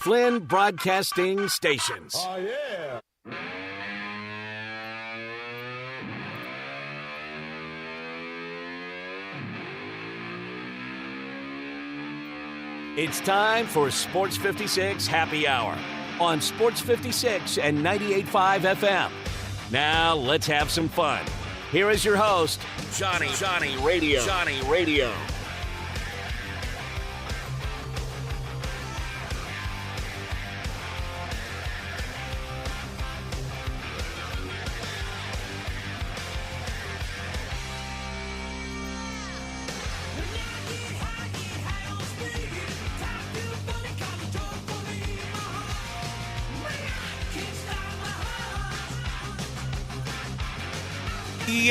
Flynn Broadcasting Stations. Oh, yeah. It's time for Sports 56 Happy Hour on Sports 56 and 98.5 FM. Now let's have some fun. Here is your host, Johnny Radio.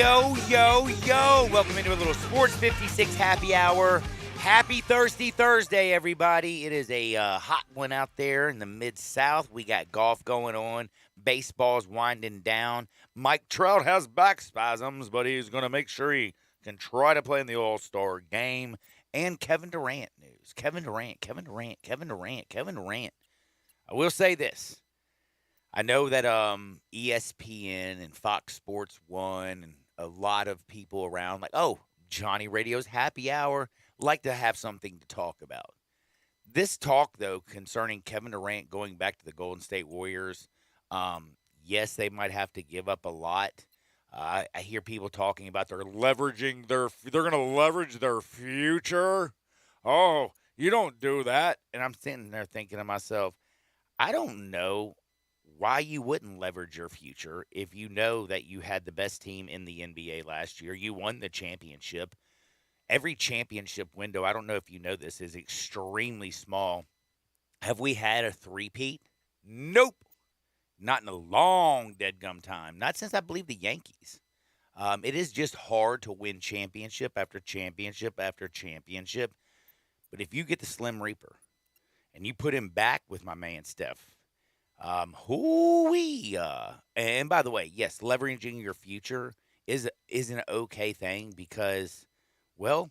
Yo. Welcome into a little Sports 56 Happy Hour. Happy Thirsty Thursday, everybody. It is a hot one out there in the Mid-South. We got golf going on. Baseball's winding down. Mike Trout has back spasms, but he's going to make sure he can try to play in the All-Star game. And Kevin Durant news. Kevin Durant. I will say this. I know that ESPN and Fox Sports 1 and a lot of people around like, oh, Johnny Radio's Happy Hour, like to have something to talk about. This talk, though, concerning Kevin Durant going back to the Golden State Warriors, yes, they might have to give up a lot. I hear people talking about they're going to leverage their future. Oh, you don't do that. And I'm sitting there thinking to myself, I don't know why you wouldn't leverage your future if you know that you had the best team in the NBA last year. You won the championship. Every championship window, I don't know if you know this, is extremely small. Have we had a three-peat? Nope. Not in a long dead-gum time. Not since, I believe, the Yankees. It is just hard to win championship after championship after championship. But if you get the Slim Reaper and you put him back with my man Steph, and by the way, yes, leveraging your future is an okay thing because, well,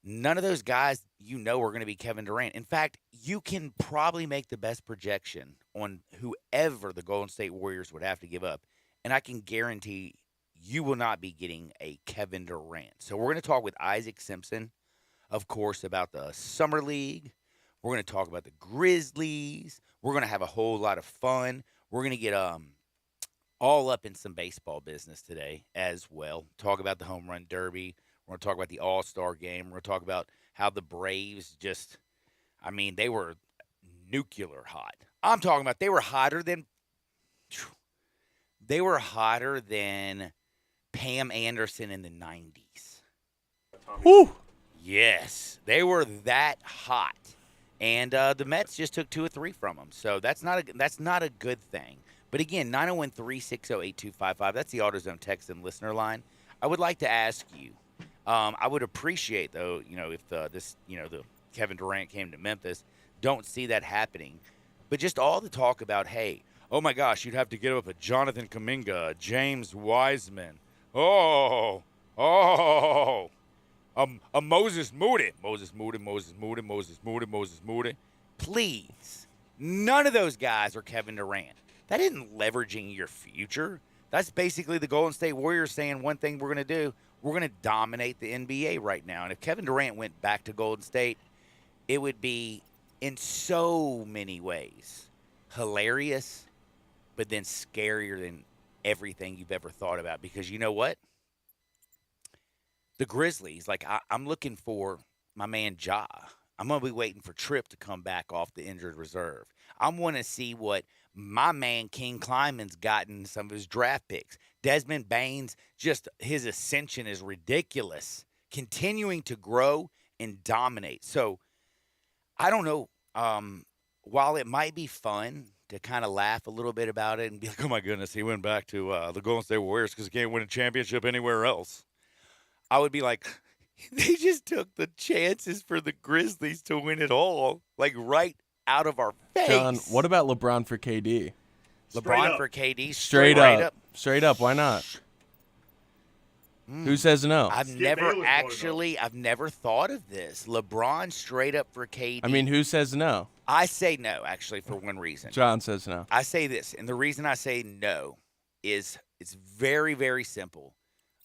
none of those guys are going to be Kevin Durant. In fact, you can probably make the best projection on whoever the Golden State Warriors would have to give up, and I can guarantee you will not be getting a Kevin Durant. So we're going to talk with Isaac Simpson, of course, about the Summer League. We're going to talk about the Grizzlies. We're going to have a whole lot of fun. We're going to get all up in some baseball business today as well. Talk about the Home Run Derby. We're going to talk about the All-Star Game. We're going to talk about how the Braves they were nuclear hot. I'm talking about they were hotter than Pam Anderson in the 90s. Woo! Yes, they were that hot. And the Mets just took 2 or 3 from them. So that's not a good thing. But again, 901-360-8255, that's the AutoZone text and listener line. I would like to ask you, I would appreciate, though, if the Kevin Durant came to Memphis, don't see that happening. But just all the talk about, hey, oh my gosh, you'd have to get up a Jonathan Kuminga, James Wiseman. A Moses Moody. Please. None of those guys are Kevin Durant. That isn't leveraging your future. That's basically the Golden State Warriors saying one thing we're going to do. We're going to dominate the NBA right now. And if Kevin Durant went back to Golden State, it would be in so many ways hilarious, but then scarier than everything you've ever thought about. Because you know what? The Grizzlies, I'm looking for my man Ja. I'm going to be waiting for Tripp to come back off the injured reserve. I want to see what my man King Kleiman's gotten some of his draft picks. Desmond Baines, just his ascension is ridiculous. Continuing to grow and dominate. So, I don't know. While it might be fun to kind of laugh a little bit about it and be like, oh my goodness, he went back to the Golden State Warriors because he can't win a championship anywhere else. I would be like, they just took the chances for the Grizzlies to win it all, right out of our face. John, what about LeBron for KD? LeBron for KD, straight up. Straight up, why not? Who says no? I've never thought of this. LeBron straight up for KD. I mean, who says no? I say no, actually, for one reason. John says no. I say this, and the reason I say no is it's very, very simple.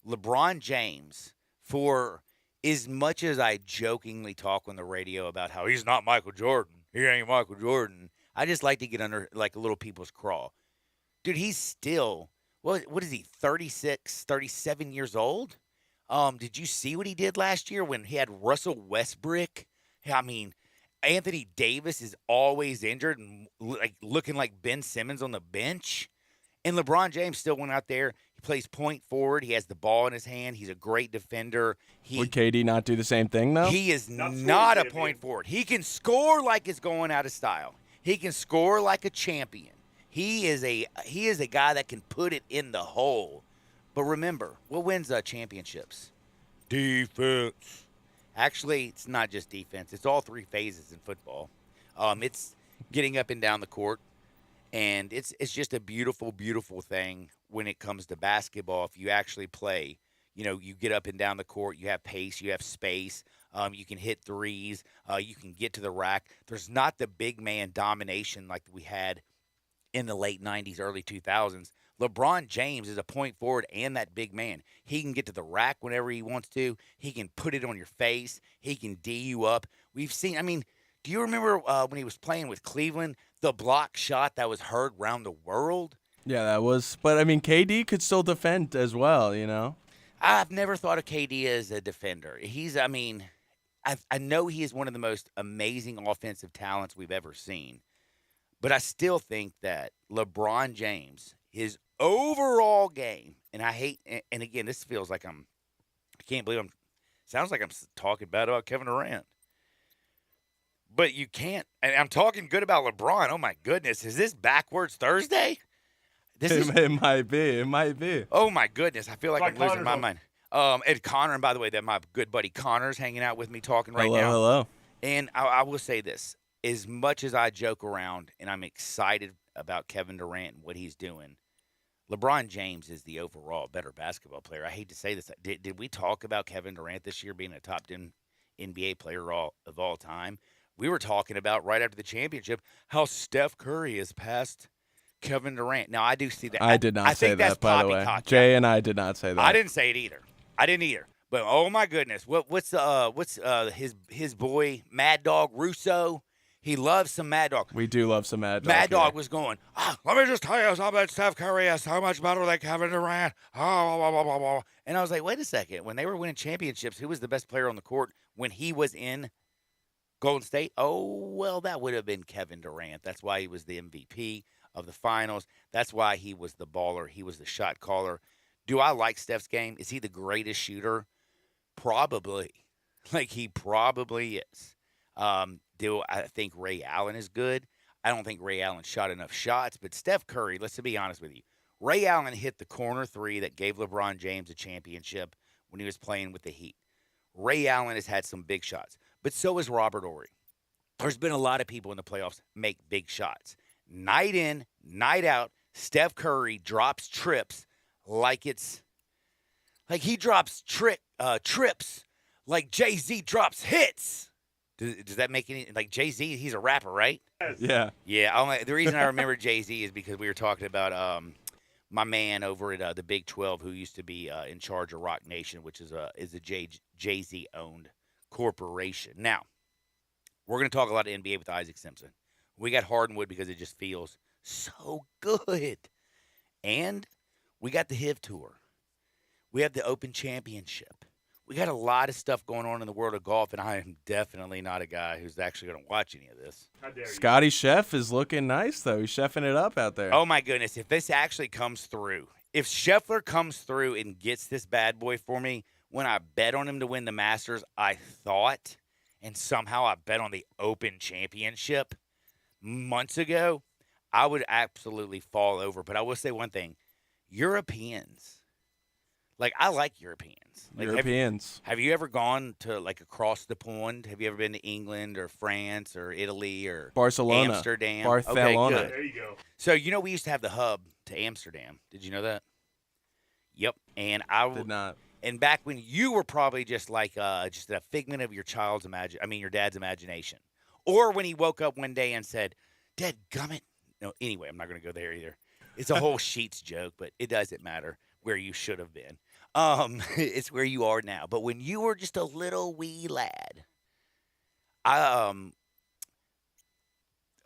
LeBron James, for as much as I jokingly talk on the radio about how he's not Michael Jordan, he ain't Michael Jordan, I just like to get under like a little people's craw. Dude, he's still, what is he, 36, 37 years old? Did you see what he did last year when he had Russell Westbrook? I mean, Anthony Davis is always injured and like looking like Ben Simmons on the bench. And LeBron James still went out there. He plays point forward. He has the ball in his hand. He's a great defender. Would KD not do the same thing, though? He is not a point forward. He can score like it's going out of style. He can score like a champion. He is a guy that can put it in the hole. But remember, what wins championships? Defense. Actually, it's not just defense. It's all three phases in football. It's getting up and down the court. And it's just a beautiful, beautiful thing when it comes to basketball. If you actually play, you get up and down the court, you have pace, you have space, you can hit threes, you can get to the rack. There's not the big man domination like we had in the late 90s, early 2000s. LeBron James is a point forward and that big man. He can get to the rack whenever he wants to. He can put it on your face. He can D you up. We've seen, do you remember when he was playing with Cleveland, the block shot that was heard around the world? Yeah, that was. But, KD could still defend as well, I've never thought of KD as a defender. I know he is one of the most amazing offensive talents we've ever seen. But I still think that LeBron James, his overall game, and again, this feels like I can't believe sounds like I'm talking bad about Kevin Durant. But you can't, and I'm talking good about LeBron. Oh my goodness, is this backwards Thursday? It might be. Oh my goodness, I feel like I'm losing my mind. And Connor, and by the way, that my good buddy Connor's hanging out with me talking right now. Hello. And I will say this. As much as I joke around and I'm excited about Kevin Durant and what he's doing, LeBron James is the overall better basketball player. I hate to say this. Did we talk about Kevin Durant this year being a top 10 NBA player of all time? We were talking about right after the championship how Steph Curry has passed Kevin Durant. Now, I do see that. I did not say that, by the way. Jay and I did not say that. I didn't say it either. I didn't either. But, oh, my goodness. What's his boy, Mad Dog Russo? He loves some Mad Dog. We do love some Mad Dog. Mad Dog was going, let me just tell you something. Steph Curry is so much better than Kevin Durant. And I was like, wait a second. When they were winning championships, who was the best player on the court when he was in Golden State? Oh, well, that would have been Kevin Durant. That's why he was the MVP of the finals. That's why he was the baller. He was the shot caller. Do I like Steph's game? Is he the greatest shooter? Probably. He probably is. Do I think Ray Allen is good? I don't think Ray Allen shot enough shots, but Steph Curry, let's be honest with you. Ray Allen hit the corner three that gave LeBron James a championship when he was playing with the Heat. Ray Allen has had some big shots, but so has Robert Horry. There's been a lot of people in the playoffs make big shots. Night in, night out, Steph Curry drops trips like he drops trips like Jay-Z drops hits. Does that make any, Jay-Z, he's a rapper, right? Yeah. Yeah. The reason I remember Jay-Z is because we were talking about my man over at the Big 12 who used to be in charge of Rock Nation, which is a Jay-Z owned corporation. Now, we're going to talk a lot of NBA with Isaac Simpson. We got Hardwood because it just feels so good. And we got the HIV Tour. We have the Open Championship. We got a lot of stuff going on in the world of golf, and I am definitely not a guy who's actually going to watch any of this. Scotty Chef is looking nice, though. He's chefing it up out there. Oh, my goodness. If this actually comes through, if Scheffler comes through and gets this bad boy for me, when I bet on him to win the Masters, I thought, and somehow I bet on the Open Championship months ago, I would absolutely fall over. But I will say one thing. Europeans. I like Europeans. Europeans. Have you ever gone to, across the pond? Have you ever been to England or France or Italy or Barcelona? Amsterdam? Barcelona. Okay, good. There you go. So, we used to have the hub to Amsterdam. Did you know that? Yep. And I did not. And back when you were probably just a figment of your dad's imagination. Or when he woke up one day and said, "Dead gummit." No, anyway, I'm not going to go there either. It's a whole Sheets joke, but it doesn't matter where you should have been. It's where you are now. But when you were just a little wee lad, I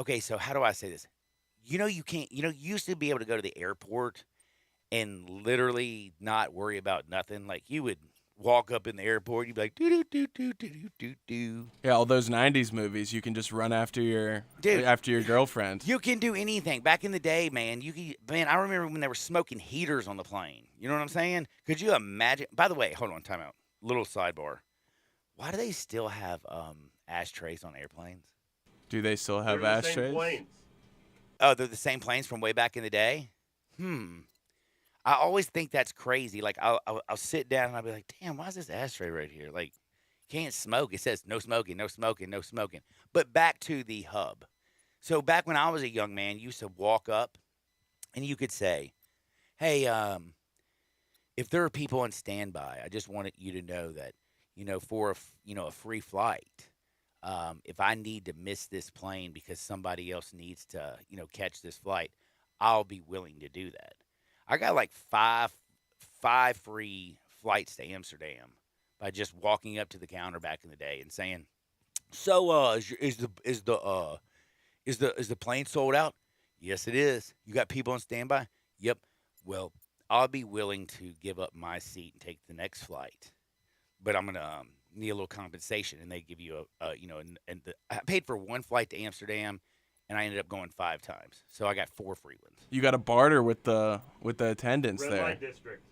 okay, so how do I say this? You can't. You used to be able to go to the airport and literally not worry about nothing. Like you would walk up in the airport, you'd be like, do do do do do do do. Yeah, all those '90s movies, you can just run after your girlfriend. You can do anything. Back in the day, man, I remember when they were smoking heaters on the plane. You know what I'm saying? Could you imagine? By the way, hold on, time out. Little sidebar. Why do they still have ashtrays on airplanes? Do they still have They're the same ashtrays? planes. Oh, they're the same planes from way back in the day? I always think that's crazy. Like, I'll sit down and I'll be like, damn, why is this ashtray right here? Like, can't smoke. It says no smoking, no smoking, no smoking. But back to the hub. So back when I was a young man, you used to walk up and you could say, hey, if there are people on standby, I just wanted you to know that, for a free flight, if I need to miss this plane because somebody else needs to, catch this flight, I'll be willing to do that. I got like five free flights to Amsterdam by just walking up to the counter back in the day and saying, "So, is the plane sold out?" "Yes, it is." "You got people on standby?" "Yep." "Well, I'll be willing to give up my seat and take the next flight, but I'm gonna need a little compensation." And they give you I paid for one flight to Amsterdam, and I ended up going 5 times, so I got 4 free ones. You got to barter with the attendants Red there. light district.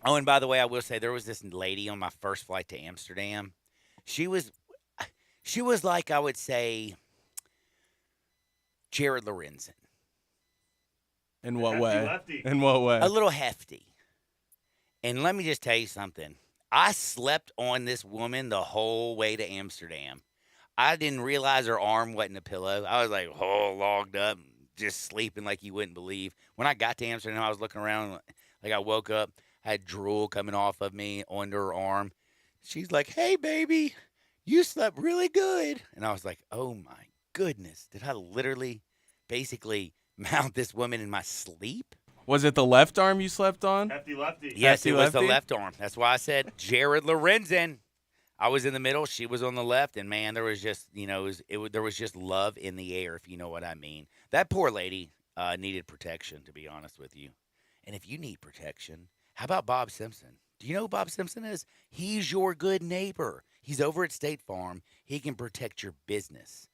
Oh, and by the way, I will say there was this lady on my first flight to Amsterdam. She was like, I would say, Jared Lorenzen. In what Hefty way? lefty. In what way? A little hefty. And let me just tell you something. I slept on this woman the whole way to Amsterdam. I didn't realize her arm wasn't a pillow. I was like, logged up, just sleeping like you wouldn't believe. When I got to Amsterdam, I was looking around like I woke up, had drool coming off of me under her arm. She's like, "Hey, baby, you slept really good." And I was like, oh, my goodness. Did I literally basically mount this woman in my sleep? Was it the left arm you slept on? Hefty lefty. Yes, Hefty it was the lefty? left arm. That's why I said Jared Lorenzen. I was in the middle. She was on the left. And, man, there was just, there was just love in the air, if you know what I mean. That poor lady needed protection, to be honest with you. And if you need protection, how about Bob Simpson? Do you know who Bob Simpson is? He's your good neighbor. He's over at State Farm. He can protect your business.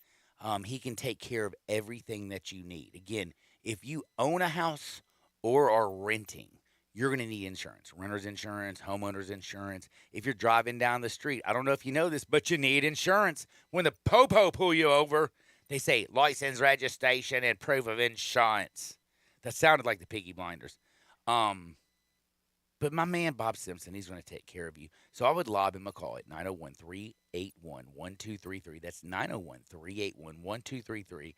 He can take care of everything that you need. Again, if you own a house or are renting, you're going to need insurance. Renter's insurance, homeowner's insurance. If you're driving down the street, I don't know if you know this, but you need insurance. When the popo pull you over, they say license, registration, and proof of insurance. That sounded like the Peaky Blinders. But my man, Bob Simpson, he's going to take care of you. So I would lob him a call at 901-381-1233. That's 901-381-1233.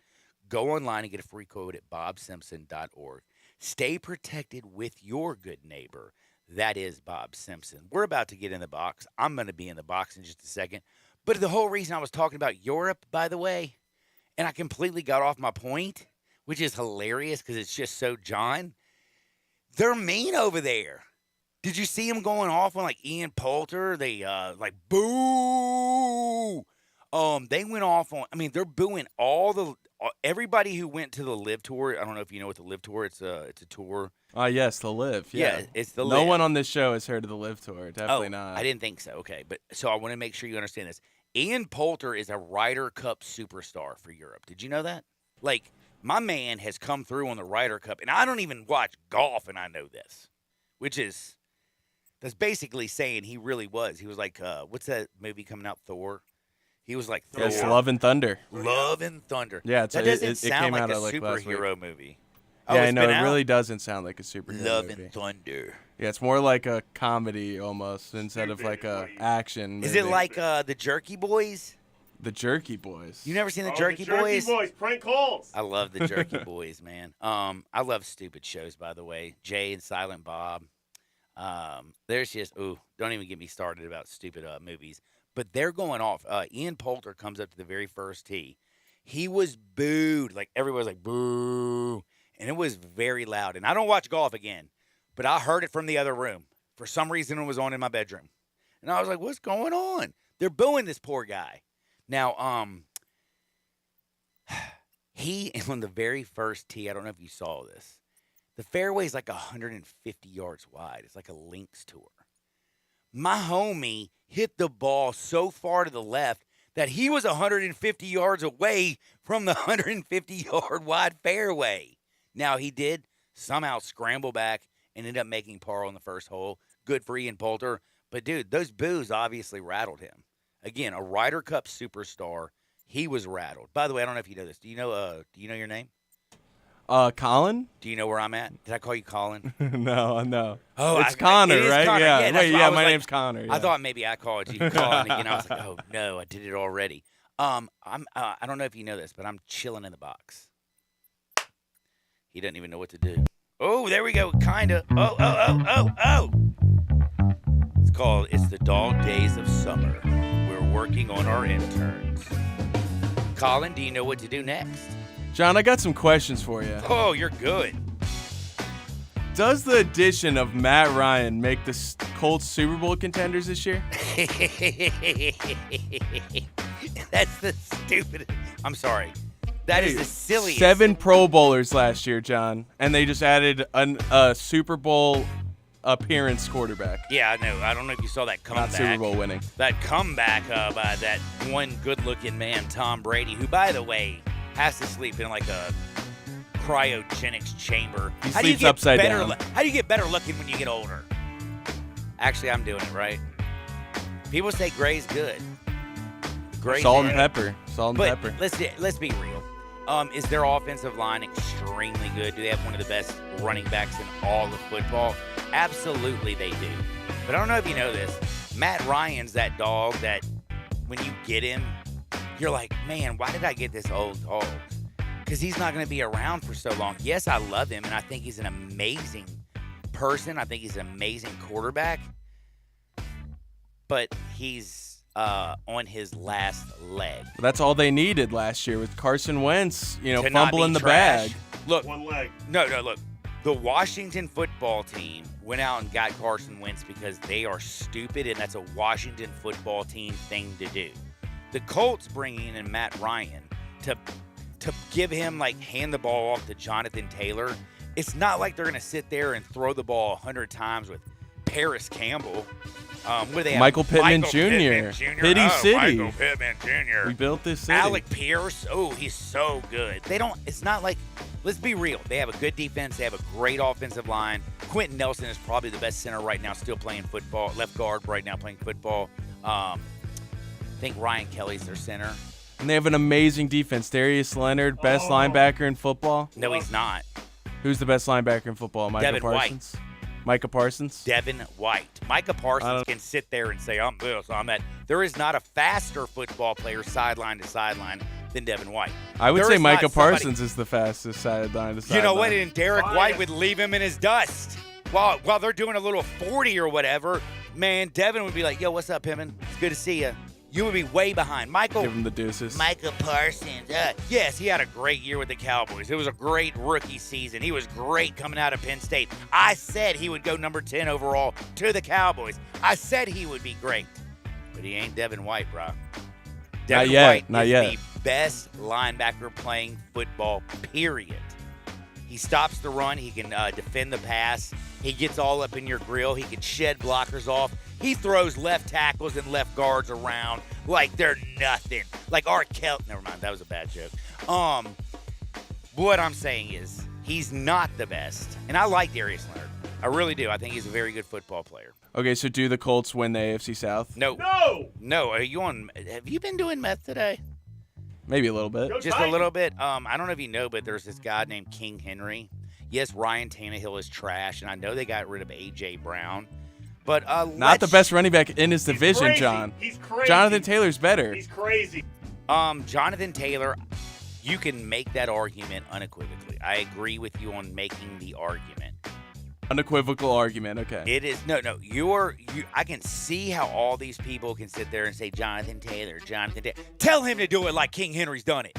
Go online and get a free quote at bobsimpson.org. Stay protected with your good neighbor. That is Bob Simpson. We're about to get in the box. I'm going to be in the box in just a second. But the whole reason I was talking about Europe, by the way, and I completely got off my point, which is hilarious because it's just so John, they're mean over there. Did you see him going off on like Ian Poulter? They like boo. They went off on. I mean, they're booing everybody who went to the Live Tour. I don't know if you know what the Live Tour. It's a tour. Yes, the Live. Yeah, it's the No Live. one on this show has heard of the Live Tour. Definitely not. I didn't think so. Okay, but so I want to make sure you understand this. Ian Poulter is a Ryder Cup superstar for Europe. Did you know that? Like, my man has come through on the Ryder Cup, and I don't even watch golf, and I know this, that's basically saying he really was. He was like, what's that movie coming out, Thor? He was like Thor. Yes, Love and Thunder. Love and Thunder. Yeah, that doesn't it sound came like out a like last week. superhero movie. Yeah, I it's know. been It out? really doesn't sound like a superhero Love movie. and Thunder. Yeah, it's more like a comedy almost instead of like a action movie. Is it like the Jerky Boys? The Jerky Boys? You never seen the Oh, Jerky Boys? Boys, prank calls. I love the Jerky Boys, man. I love stupid shows, by the way. Jay and Silent Bob. There's just don't even get me started about stupid movies. But they're going off. Ian Poulter comes up to the very first tee, He was booed. Like, everybody was like, boo. And it was very loud. And I don't watch golf again, but I heard it from the other room. For some reason, it was on in my bedroom. And I was like, what's going on? They're booing this poor guy. Now, he, on the very first tee, I don't know if you saw this, the fairway is like 150 yards wide. It's like a links tour. My homie hit the ball so far to the left that he was 150 yards away from the 150-yard wide fairway. Now, he did somehow scramble back and ended up making par on the first hole. Good for Ian Poulter. But, dude, those boos obviously rattled him. Again, a Ryder Cup superstar. He was rattled. By the way, I don't know if you know this. Do you know your name? Colin? Do you know where I'm at? Did I call you Colin? No. Oh, it's Connor, it is right? Connor. Yeah. Wait, My name's Connor. I Yeah. thought maybe I called you Colin again. I was like, oh no, I did it already. I don't know if you know this, but I'm chilling in the box. He doesn't even know what to do. Oh, there we go. Kinda. Oh. It's the dog days of summer. We're working on our interns. Colin, do you know what to do next? John, I got some questions for you. Oh, you're good. Does the addition of Matt Ryan make the Colts Super Bowl contenders this year? That's the stupidest. I'm sorry. That is the silliest. 7 Pro Bowlers last year, John, and they just added a Super Bowl appearance quarterback. Yeah, I know. I don't know if you saw that comeback. Not Super Bowl winning. That comeback by that one good-looking man, Tom Brady, who, by the way, has to sleep in like a cryogenics chamber. He sleeps upside down. How do you get better looking when you get older? Actually, I'm doing it right. People say gray's good. Gray's Salt and good. pepper. Salt and But pepper. let's be real. Is their offensive line extremely good? Do they have one of the best running backs in all of football? Absolutely they do. But I don't know if you know this. Matt Ryan's that dog that when you get him, you're like, man, why did I get this old dog? Because he's not going to be around for so long. Yes, I love him, and I think he's an amazing person. I think he's an amazing quarterback. But he's on his last leg. That's all they needed last year with Carson Wentz, To not fumbling be the trash. bag. Look, One leg. No, look. The Washington football team went out and got Carson Wentz because they are stupid, and that's a Washington football team thing to do. The Colts bringing in Matt Ryan to give him, hand the ball off to Jonathan Taylor. It's not like they're going to sit there and throw the ball 100 times with Paris Campbell. What do they have? Michael Pittman Jr. Pitty Oh, City. Michael Pittman Jr. We built this city. Alec Pierce, he's so good. It's not like, let's be real. They have a good defense. They have a great offensive line. Quentin Nelson is probably the best center right now, still playing football. Left guard right now playing football. I think Ryan Kelly's their center. And they have an amazing defense. Darius Leonard, best linebacker in football. No, he's not. Who's the best linebacker in football? Micah Devin White. Parsons? Micah Parsons? Devin White. Micah Parsons can sit there and say, I'm this, I'm that. There is not a faster football player sideline to sideline than Devin White. I would There say is not Micah somebody- Parsons is the fastest sideline to sideline. You know what? And Derek Bias. White would leave him in his dust. While they're doing a little 40 or whatever, man, Devin would be like, yo, what's up, Pittman? It's good to see you. You would be way behind. Give him the deuces. Micah Parsons. Yes, he had a great year with the Cowboys. It was a great rookie season. He was great coming out of Penn State. I said he would go number 10 overall to the Cowboys. I said he would be great. But he ain't Devin White, bro. Devin yet, White not is yet. the best linebacker playing football, period. He stops the run. He can defend the pass. He gets all up in your grill. He can shed blockers off. He throws left tackles and left guards around like they're nothing. Like R. Kelly. Never mind. That was a bad joke. What I'm saying is he's not the best. And I like Darius Leonard. I really do. I think he's a very good football player. Okay, so do the Colts win the AFC South? No. No. No. Are you on? Have you been doing meth today? Maybe a little bit. Go Just a Titans. little bit. I don't know if you know, but there's this guy named King Henry. Yes, Ryan Tannehill is trash, and I know they got rid of A.J. Brown. But Not the best running back in his He's division, crazy. John. He's crazy. Jonathan Taylor's better. He's crazy. Jonathan Taylor, you can make that argument unequivocally. I agree with you on making the argument. Unequivocal argument, okay. It is no. I can see how all these people can sit there and say Jonathan Taylor. Tell him to do it like King Henry's done it.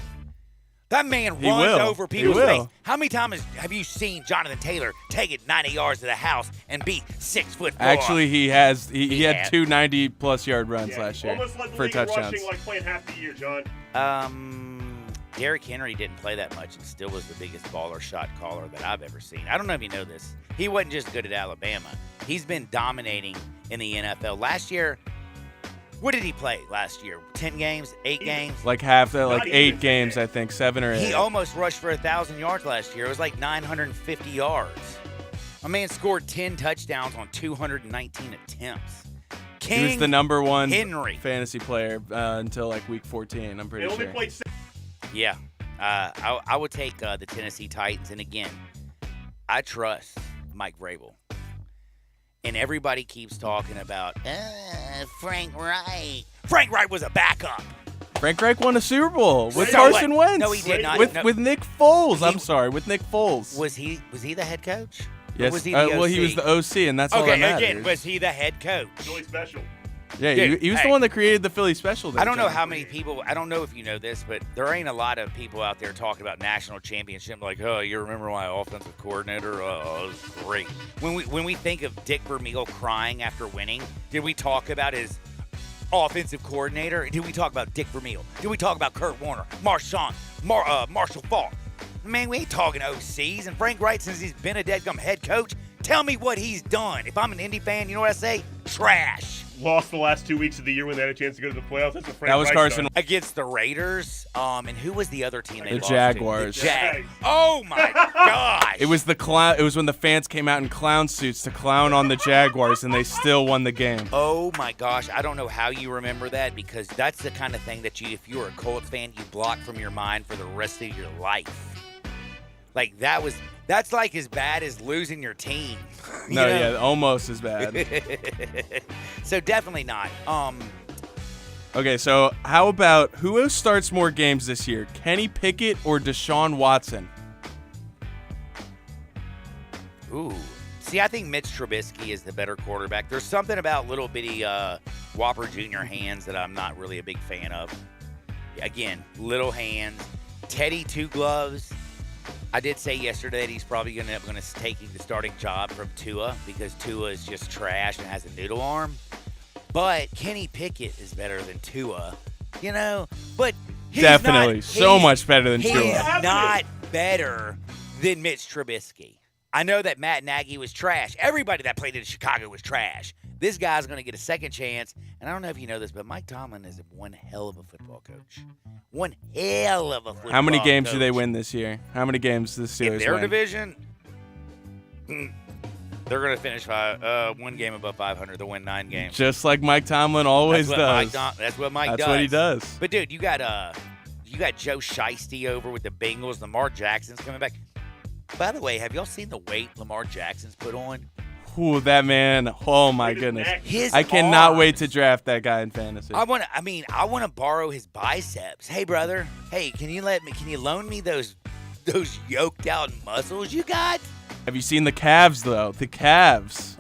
That man He runs will. over He people's will. face. How many times have you seen Jonathan Taylor take it 90 yards to the house and beat 6'4"? Actually, he has. He had had. 2 90-plus yard runs Yeah, last year almost led the for league in touchdowns. rushing like playing half the year, John. Derrick Henry didn't play that much and still was the biggest baller shot caller that I've ever seen. I don't know if you know this. He wasn't just good at Alabama. He's been dominating in the NFL. Last year, what did he play last year? 10 games? 8 games? Like half that, like Not 8 even. games, I think, 7 or 8. He almost rushed for 1,000 yards last year. It was like 950 yards. My man scored 10 touchdowns on 219 attempts. He was King the number 1 Henry. fantasy player until like week 14. I'm They pretty only sure. played 6. Yeah. I would take the Tennessee Titans. And again, I trust Mike Vrabel. And everybody keeps talking about Frank Reich. Frank Reich was a backup. Frank Reich won a Super Bowl with So Carson what? Wentz. No, he did not. With No. with Nick Foles. He- I'm sorry, with Nick Foles. Was he the head coach? Or Yes. was he the OC? Well, he was the OC, and that's all that Okay, matters. again, was he the head coach? Really special. Yeah, Dude, he was hey. the one that created the Philly special. There, I don't know John. how many people. I don't know if you know this, but there ain't a lot of people out there talking about national championship. Like, oh, you remember my offensive coordinator? Oh, it was great. When we think of Dick Vermeil crying after winning, did we talk about his offensive coordinator? Did we talk about Dick Vermeil? Did we talk about Kurt Warner, Marshall Faulk? Man, we ain't talking OCs. And Frank Reich, since he's been a dead-gum head coach, tell me what he's done. If I'm an Indy fan, you know what I say? Trash. Lost the last 2 weeks of the year when they had a chance to go to the playoffs. That's what Frank That was Reich's Carson. done. Against the Raiders, and who was the other team they The lost Jaguars. to? The Jags. Oh my gosh! It was the clown. It was when the fans came out in clown suits to clown on the Jaguars, and they still won the game. Oh my gosh! I don't know how you remember that because that's the kind of thing that you, if you're a Colts fan, you block from your mind for the rest of your life. Like that's like as bad as losing your team. You No, know? yeah, almost as bad. So definitely not. Okay, so how about who starts more games this year, Kenny Pickett or Deshaun Watson? Ooh. See, I think Mitch Trubisky is the better quarterback. There's something about little bitty Whopper Jr. hands that I'm not really a big fan of. Again, little hands. Teddy, 2 gloves. I did say yesterday that he's probably going to end up taking the starting job from Tua because Tua is just trash and has a noodle arm. But Kenny Pickett is better than Tua, you know. But he's Definitely, so much better than He's Tua. not better than Mitch Trubisky. I know that Matt Nagy was trash. Everybody that played in Chicago was trash. This guy's going to get a second chance. And I don't know if you know this, but Mike Tomlin is one hell of a football coach. One hell of a football coach. How many games do they win this year? How many games does the In Steelers their win? division? They're going to finish 1 game above 500. They'll win 9 games. Just like Mike Tomlin always does. That's what Mike does. That's what he does. But dude, you got Joe Shiesty over with the Bengals. Lamar Jackson's coming back. By the way, have y'all seen the weight Lamar Jackson's put on? Ooh, that man. Oh my goodness. His I cannot arms. wait to draft that guy in fantasy. I want to borrow his biceps. Hey, brother. Hey, can you loan me those yoked out muscles you got? Have you seen the calves though? The calves.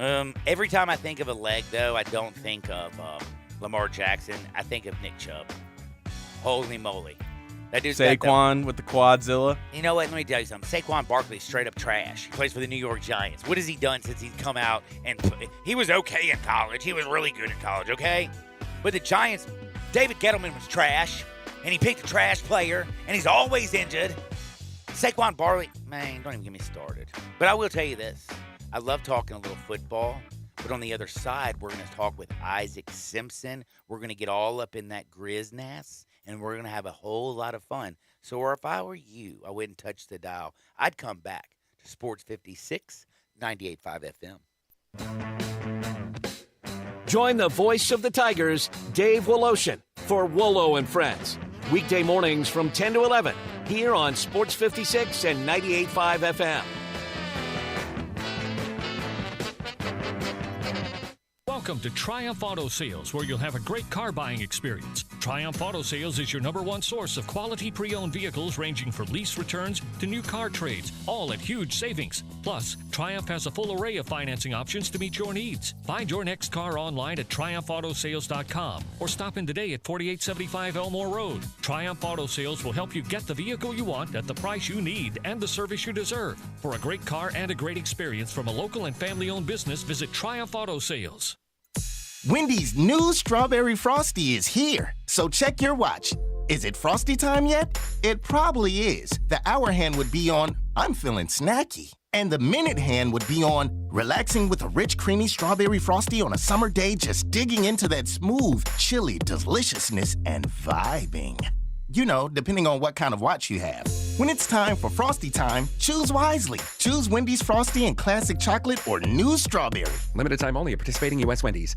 Every time I think of a leg, though, I don't think of Lamar Jackson. I think of Nick Chubb. Holy moly. That dude's got Saquon with the Quadzilla. You know what? Let me tell you something. Saquon Barkley's straight up trash. He plays for the New York Giants. What has he done since he's come out and he was okay in college. He was really good in college, okay? But the Giants, David Gettleman was trash, and he picked a trash player, and he's always injured. Saquon Barkley, man, don't even get me started. But I will tell you this. I love talking a little football, but on the other side, we're going to talk with Isaac Simpson. We're going to get all up in that Grizness, and we're going to have a whole lot of fun. So if I were you, I wouldn't touch the dial. I'd come back to Sports 56, 98.5 FM. Join the voice of the Tigers, Dave Woloshin, for Wolo and Friends. Weekday mornings from 10 to 11, here on Sports 56 and 98.5 FM. Welcome to Triumph Auto Sales, where you'll have a great car buying experience. Triumph Auto Sales is your #1 source of quality pre-owned vehicles ranging from lease returns to new car trades, all at huge savings. Plus, Triumph has a full array of financing options to meet your needs. Find your next car online at triumphautosales.com or stop in today at 4875 Elmore Road. Triumph Auto Sales will help you get the vehicle you want at the price you need and the service you deserve. For a great car and a great experience from a local and family-owned business, visit Triumph Auto Sales. Wendy's new Strawberry Frosty is here, so check your watch. Is it Frosty time yet? It probably is. The hour hand would be on, I'm feeling snacky. And the minute hand would be on, relaxing with a rich, creamy Strawberry Frosty on a summer day, just digging into that smooth, chilly deliciousness and vibing. You know, depending on what kind of watch you have. When it's time for Frosty time, choose wisely. Choose Wendy's Frosty in Classic Chocolate or New Strawberry. Limited time only at participating U.S. Wendy's.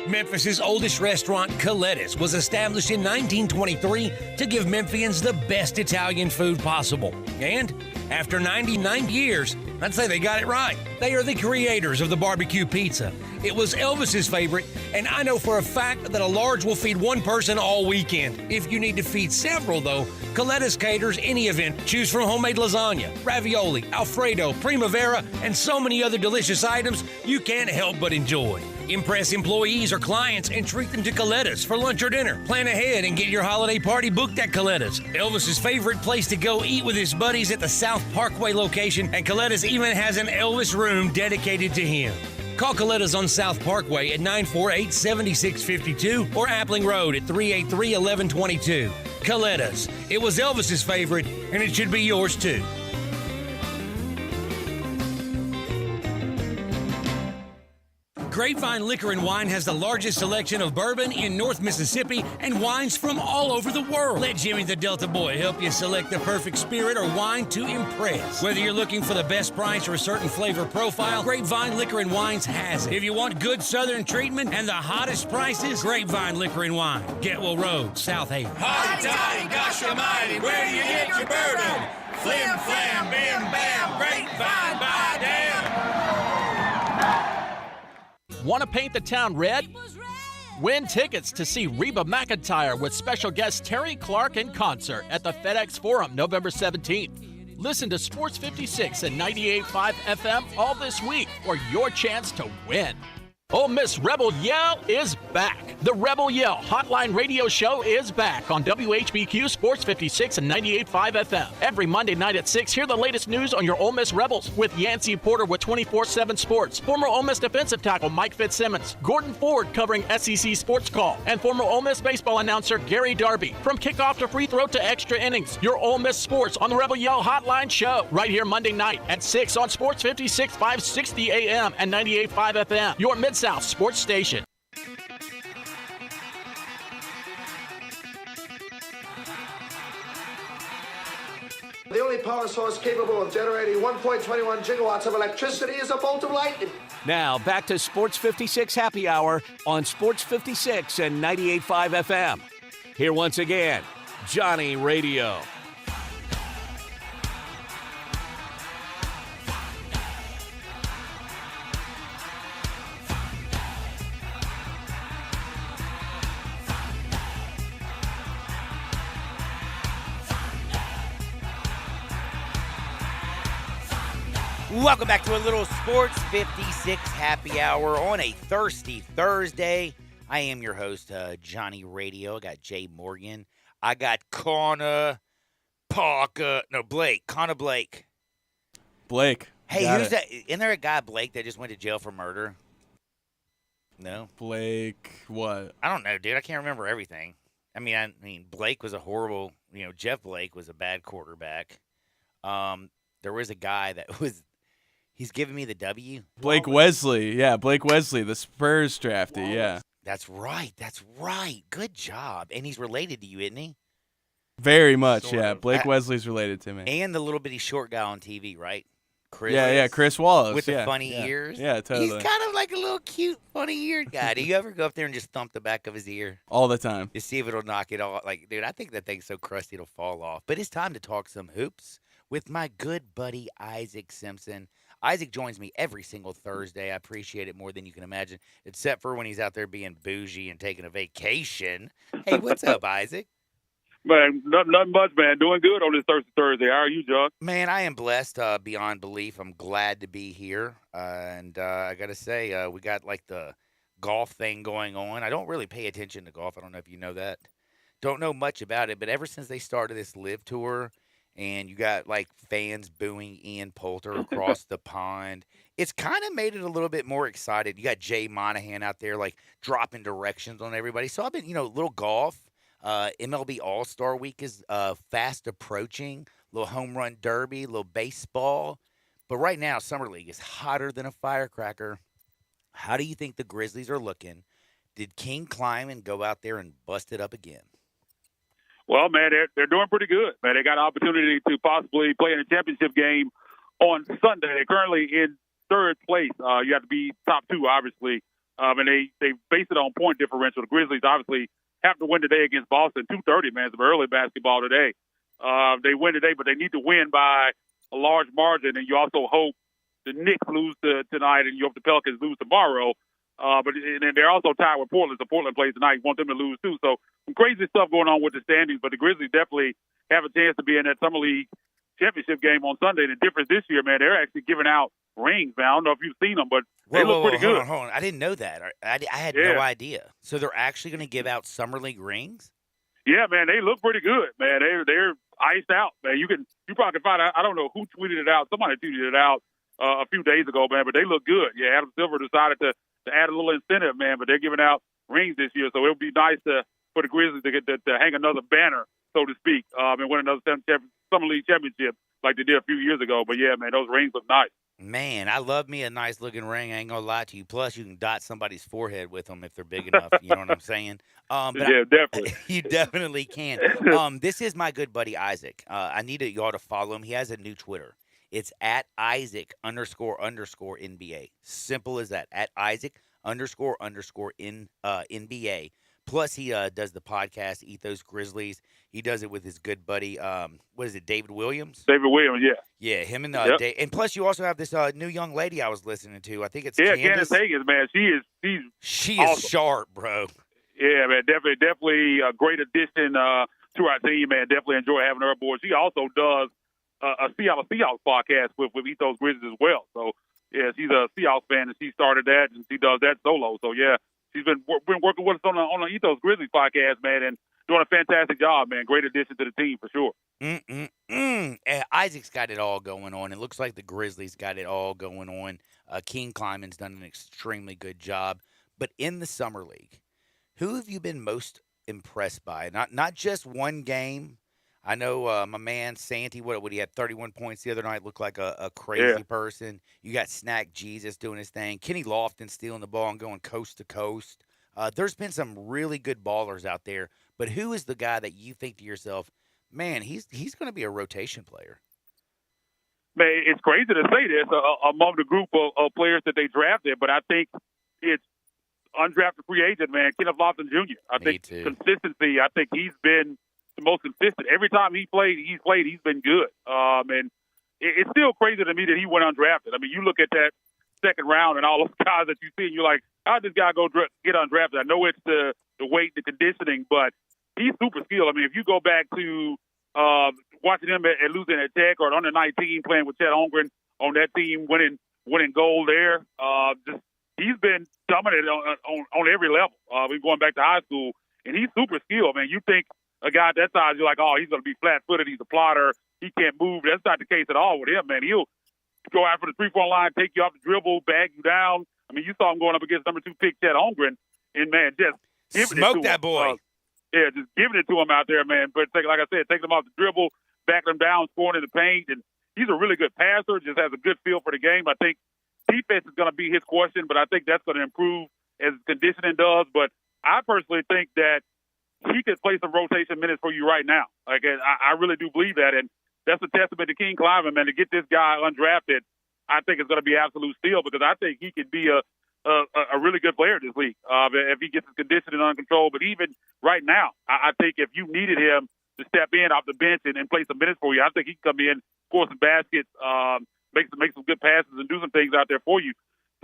Memphis's oldest restaurant, Colette's, was established in 1923 to give Memphians the best Italian food possible. And after 99 years, I'd say they got it right. They are the creators of the barbecue pizza. It was Elvis's favorite, and I know for a fact that a large will feed one person all weekend. If you need to feed several, though, Colette's caters any event. Choose from homemade lasagna, ravioli, Alfredo, primavera, and so many other delicious items you can't help but enjoy. Impress employees or clients and treat them to Colette's for lunch or dinner. Plan ahead and get your holiday party booked at Colette's. Elvis's favorite place to go eat with his buddies at the South Parkway location, and Colette's even has an Elvis room dedicated to him. Call Colette's on South Parkway at 948-7652 or Appling Road at 383-1122. Colette's. It was Elvis's favorite, and it should be yours too. Grapevine Liquor and Wine has the largest selection of bourbon in North Mississippi and wines from all over the world. Let Jimmy the Delta Boy help you select the perfect spirit or wine to impress. Whether you're looking for the best price or a certain flavor profile, Grapevine Liquor and Wines has it. If you want good southern treatment and the hottest prices, Grapevine Liquor and Wine, Getwell Road, South Haven. Hotty toddy, gosh almighty, where do you get your bourbon? Flim flam, bim bam, Grapevine, by damn. Want to paint the town red? Win tickets to see Reba McEntire with special guest Terry Clark in concert at the FedEx Forum November 17th. Listen to Sports 56 and 98.5 FM all this week for your chance to win. Ole Miss Rebel Yell is back. The Rebel Yell Hotline Radio Show is back on WHBQ Sports 56 and 98.5 FM. Every Monday night at 6, hear the latest news on your Ole Miss Rebels with Yancey Porter with 24/7 Sports, former Ole Miss defensive tackle Mike Fitzsimmons, Gordon Ford covering SEC Sports Call, and former Ole Miss baseball announcer Gary Darby. From kickoff to free throw to extra innings, your Ole Miss Sports on the Rebel Yell Hotline Show right here Monday night at 6 on Sports 56, 560 AM and 98.5 FM. Your Mid-South Sports Station. The only power source capable of generating 1.21 gigawatts of electricity is a bolt of lightning. Now, back to Sports 56 Happy Hour on Sports 56 and 98.5 FM. Here once again, Johnny Radio. Welcome back to a little Sports 56 Happy Hour on a thirsty Thursday. I am your host, Johnny Radio. I got Jay Morgan. I got Connor Blake. Blake. Hey, who's that? Isn't there a guy, Blake, that just went to jail for murder? No? Blake, what? I don't know, dude. I can't remember everything. I mean, Blake was a horrible, Jeff Blake was a bad quarterback. There was a guy that was, he's giving me the W. Blake Wesley. Yeah, Blake Wesley, the Spurs drafty, yeah. That's right. Good job. And he's related to you, isn't he? Very much, yeah. Blake Wesley's related to me. And the little bitty short guy on TV, right? Chris. Yeah, Chris Wallace. With the funny ears. Yeah, totally. He's kind of like a little cute, funny-eared guy. Do you ever go up there and just thump the back of his ear? All the time. To see if it'll knock it off. Like, dude, I think that thing's so crusty it'll fall off. But it's time to talk some hoops with my good buddy Isaac Simpson. Isaac joins me every single Thursday. I appreciate it more than you can imagine, except for when he's out there being bougie and taking a vacation. Hey, what's up, Isaac? Man, nothing much, man. Doing good on this Thursday. How are you, John? Man, I am blessed beyond belief. I'm glad to be here. And I got to say, we got like the golf thing going on. I don't really pay attention to golf. I don't know if you know that. Don't know much about it, but ever since they started this live tour and you got like fans booing Ian Poulter across the pond, it's kind of made it a little bit more excited. You got Jay Monahan out there like dropping directions on everybody. So I've been, little golf. MLB All-Star Week is fast approaching. Little home run derby, little baseball. But right now, Summer League is hotter than a firecracker. How do you think the Grizzlies are looking? Did King Kleiman go out there and bust it up again? Well, man, they're doing pretty good. Man, they got an opportunity to possibly play in a championship game on Sunday. They're currently in third place. You have to be top two, obviously. And they base it on point differential. The Grizzlies obviously have to win today against Boston. 2:30, man, some early basketball today. They win today, but they need to win by a large margin. And you also hope the Knicks lose tonight, and you hope the Pelicans lose tomorrow. But they're also tied with Portland, so Portland plays tonight. You want them to lose too. So some crazy stuff going on with the standings. But the Grizzlies definitely have a chance to be in that Summer League championship game on Sunday. And the difference this year, man, they're actually giving out rings, man. I don't know if you've seen them, but they look pretty good. Hold on. I didn't know that. I had no idea. So they're actually going to give out Summer League rings? Yeah, man, they look pretty good, man. They're iced out, man. You probably can find out. I don't know who tweeted it out. Somebody tweeted it out a few days ago, man. But they look good. Yeah, Adam Silver decided to add a little incentive, man. But they're giving out rings this year, so it'll be nice for the Grizzlies to get to hang another banner, so to speak, and win another Summer League championship like they did a few years ago. But yeah, man, those rings look nice. Man, I love me a nice looking ring. I ain't gonna lie to you. Plus, you can dot somebody's forehead with them if they're big enough. You know what I'm saying? Yeah, definitely. You definitely can. This is my good buddy Isaac. I need y'all to follow him. He has a new Twitter. It's at Isaac __ NBA. Simple as that. At Isaac __ NBA. Plus, he does the podcast Ethos Grizzlies. He does it with his good buddy, David Williams? David Williams, yeah. Yeah, him and Dave. And plus, you also have this new young lady I was listening to. I think it's Candace Higgins, man. She awesome. is sharp, bro. Yeah, man, definitely a great addition to our team, man. Definitely enjoy having her aboard. She also does a Seattle Seahawks podcast with Ethos Grizzlies as well. So, yeah, she's a Seahawks fan, and she started that, and she does that solo. So, yeah, she's been working with us on the Ethos Grizzlies podcast, man, and doing a fantastic job, man. Great addition to the team for sure. Isaac's got it all going on. It looks like the Grizzlies got it all going on. King Kleiman's done an extremely good job. But in the Summer League, who have you been most impressed by? Not just one game. I know my man Santi, what he had 31 points the other night, looked like a crazy person. You got Snack Jesus doing his thing. Kenny Lofton stealing the ball and going coast to coast. There's been some really good ballers out there. But who is the guy that you think to yourself, man, he's going to be a rotation player? Man, it's crazy to say this among the group of players that they drafted, but I think it's undrafted free agent, man, Kenneth Lofton Jr. I think consistency, I think he's been the most consistent. Every time he's played, he's been good. And it's still crazy to me that he went undrafted. I mean, you look at that second round and all those guys that you see, and you're like, how did this guy get undrafted? I know it's the weight, the conditioning, but he's super skilled. I mean, if you go back to watching him at Louisiana Tech or at under 19 playing with Chet Holmgren on that team, winning gold there, he's been dominant on every level. We're going back to high school, and he's super skilled. Man, you think a guy that size, you're like, oh, he's going to be flat-footed, he's a plotter, he can't move. That's not the case at all with him, man. He'll go out for the 3-point line, take you off the dribble, bag you down. I mean, you saw him going up against number 2 pick Chet Holmgren, and, man, just giving Smoke it to that him. boy. Just giving it to him out there, man. But like I said, taking him off the dribble, backing him down, scoring in the paint. And he's a really good passer, just has a good feel for the game. I think defense is going to be his question, but I think that's going to improve as conditioning does. But I personally think that he could play some rotation minutes for you right now. Like, I really do believe that. And that's a testament to King Kleiman, man. To get this guy undrafted, I think it's going to be absolute steal because I think he could be a really good player in this league if he gets his conditioning under control. But even right now, I think if you needed him to step in off the bench and play some minutes for you, I think he can come in, score some baskets, make some good passes, and do some things out there for you.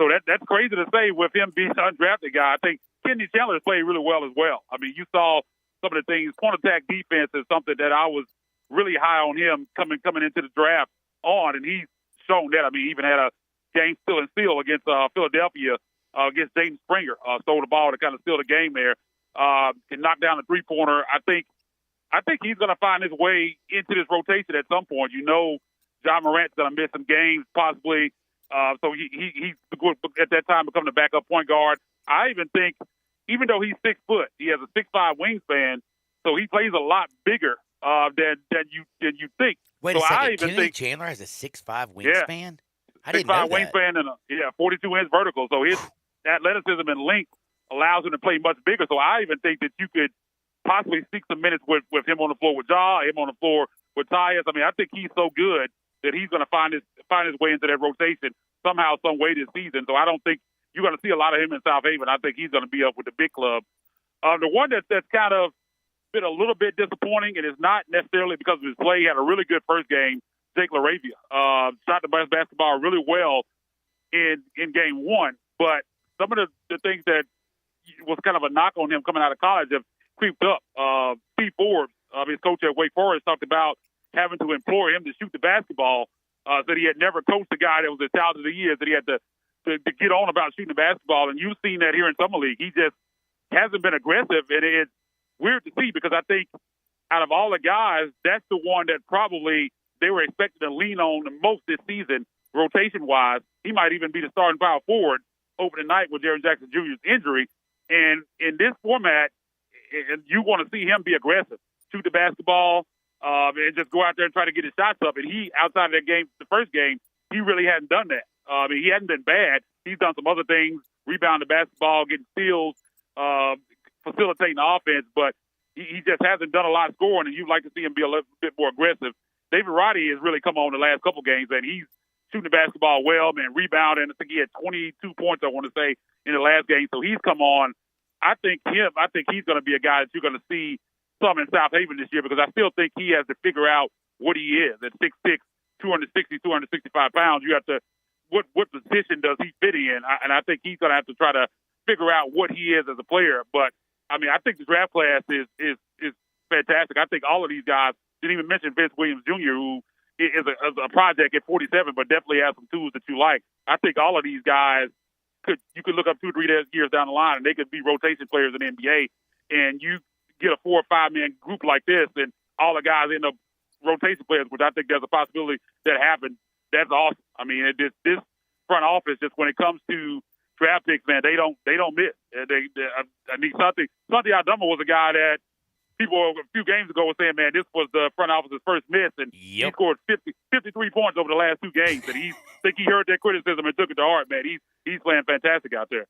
So that's crazy to say with him being an undrafted guy. I think Kenny Chandler has played really well as well. I mean, you saw some of the things. Point attack defense is something that I was really high on him coming into the draft on, and he's shown that. I mean, he even had a game steal against Philadelphia against Jaden Springer. Stole the ball to kind of steal the game there. Can knock down a three-pointer. I think he's going to find his way into this rotation at some point. You know, John Morant's going to miss some games possibly. So he's at that time become the backup point guard. I even think, even though he's 6 foot, he has a 6'5" wingspan, so he plays a lot bigger than you think. Wait a second. Kennedy Chandler has a 6'5" wingspan? Yeah. I didn't know that. 6'5" wingspan and 42-inch vertical. So his athleticism and length allows him to play much bigger. So I even think that you could possibly seek some minutes with him on the floor with Ja, him on the floor with Tyus. I mean, I think he's so good that he's going to find his way into that rotation somehow, some way this season. So I don't think you're going to see a lot of him in South Haven. I think he's going to be up with the big club. The one that's kind of been a little bit disappointing, and it's not necessarily because of his play. He had a really good first game. Jake LaRavia shot the basketball really well in game one, but some of the things that was kind of a knock on him coming out of college have creeped up. Steve Forbes, his coach at Wake Forest, talked about having to implore him to shoot the basketball. Said he had never coached a guy that was as talented as he is, that he had to get on about shooting the basketball. And you've seen that here in Summer League. He just hasn't been aggressive, and it's weird to see because I think out of all the guys, that's the one that probably they were expected to lean on the most this season, rotation-wise. He might even be the starting power forward opening night with Jaren Jackson Jr.'s injury. And in this format, you want to see him be aggressive, shoot the basketball, and just go out there and try to get his shots up. And he, outside of that game, the first game, he really hadn't done that. He hadn't been bad. He's done some other things, rebounding the basketball, getting steals, facilitating the offense, but he just hasn't done a lot of scoring, and you'd like to see him be a little bit more aggressive. David Roddy has really come on the last couple games, and he's shooting the basketball well, man, rebounding. I think he had 22 points, I want to say, in the last game. So he's come on. I think he's going to be a guy that you're going to see some in South Haven this year because I still think he has to figure out what he is. At 6'6", 260, 265 pounds, you have to what position does he fit in? And I think he's going to have to try to figure out what he is as a player. But, I mean, I think the draft class is fantastic. I think all of these guys, didn't even mention Vince Williams Jr., who is a project at 47, but definitely has some tools that you like. I think all of these guys you could look up 2 or 3 years down the line, and they could be rotation players in the NBA. And you get a 4 or 5 man group like this, and all the guys end up rotation players, which I think there's a possibility that happens. That's awesome. I mean, this front office, just when it comes to draft picks, man, they don't miss. I need Santi Aldama was a guy that people a few games ago were saying, man, this was the front office's first miss, and he scored 53 points over the last 2 games. And I think he heard that criticism and took it to heart, man. He's playing fantastic out there.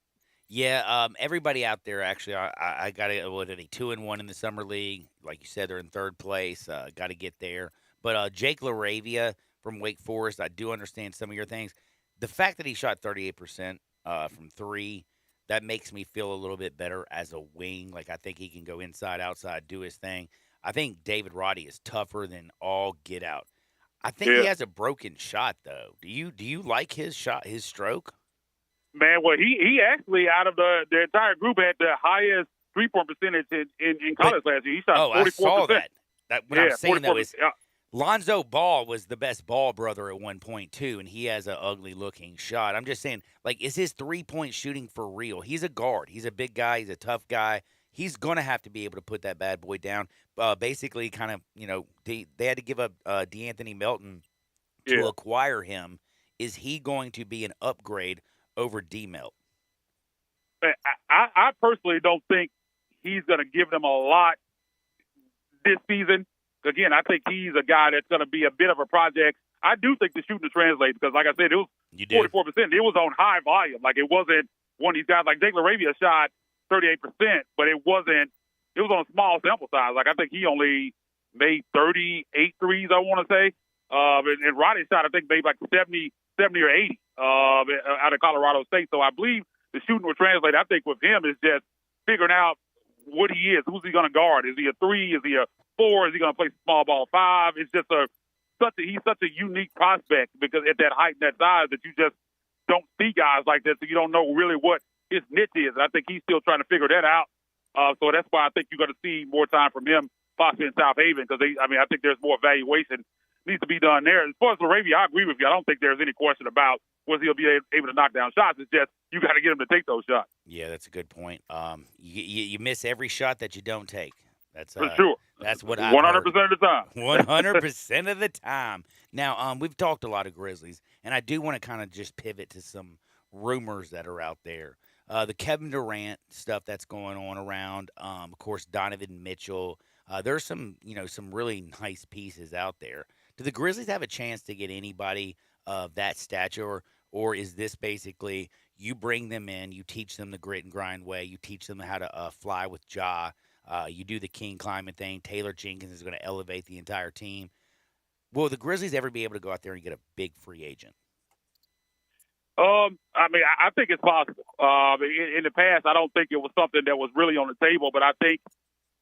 Yeah, everybody out there, actually, I got it. What are they, 2-1 in the summer league? Like you said, they're in 3rd place. Got to get there. But Jake LaRavia from Wake Forest, I do understand some of your things. The fact that he shot 38% from 3, that makes me feel a little bit better as a wing. Like, I think he can go inside, outside, do his thing. I think David Roddy is tougher than all get out. I think he has a broken shot, though. Do you like his shot, his stroke? Man, well, he actually, out of the entire group, had the highest three-point percentage in college last year. He shot 44%. I saw that. What I'm saying, though, is yeah. Lonzo Ball was the best Ball brother at one point, too, and he has an ugly-looking shot. I'm just saying, like, is his three-point shooting for real? He's a guard. He's a big guy. He's a tough guy. He's going to have to be able to put that bad boy down. Basically, kind of, they had to give up DeAnthony Melton to acquire him. Is he going to be an upgrade over D-Melt? I personally don't think he's going to give them a lot this season. Again, I think he's a guy that's going to be a bit of a project. I do think the shooting translates because, like I said, it was 44%. It was on high volume. Like, it wasn't one of these guys like Jake LaRavia shot 38%, but it was on a small sample size. Like, I think he only made 38 threes, I want to say. And Roddy shot, I think, maybe like 70 or 80 out of Colorado State. So I believe the shooting will translate. I think with him is just figuring out what he is. Who's he going to guard? Is he a 3? Is he a 4? Is he going to play small ball 5? It's just he's such a unique prospect because at that height and that size that you just don't see guys like that. So you don't know really what his niche is. And I think he's still trying to figure that out. So that's why I think you're going to see more time from him possibly in South Haven because, I think there's more evaluation needs to be done there. As far as LaRavia, I agree with you. I don't think there's any question about whether he'll be able to knock down shots. It's just you got to get him to take those shots. Yeah, that's a good point. You miss every shot that you don't take. That's for sure. That's what I 100% of the time. 100% of the time. Now, we've talked a lot of Grizzlies, and I do want to kind of just pivot to some rumors that are out there. The Kevin Durant stuff that's going on around. Of course, Donovan Mitchell. There's some really nice pieces out there. Do the Grizzlies have a chance to get anybody of that stature, or is this basically you bring them in, you teach them the grit and grind way, you teach them how to fly with Ja, you do the king climbing thing. Taylor Jenkins is going to elevate the entire team. Will the Grizzlies ever be able to go out there and get a big free agent? I think it's possible. In the past, I don't think it was something that was really on the table, but I think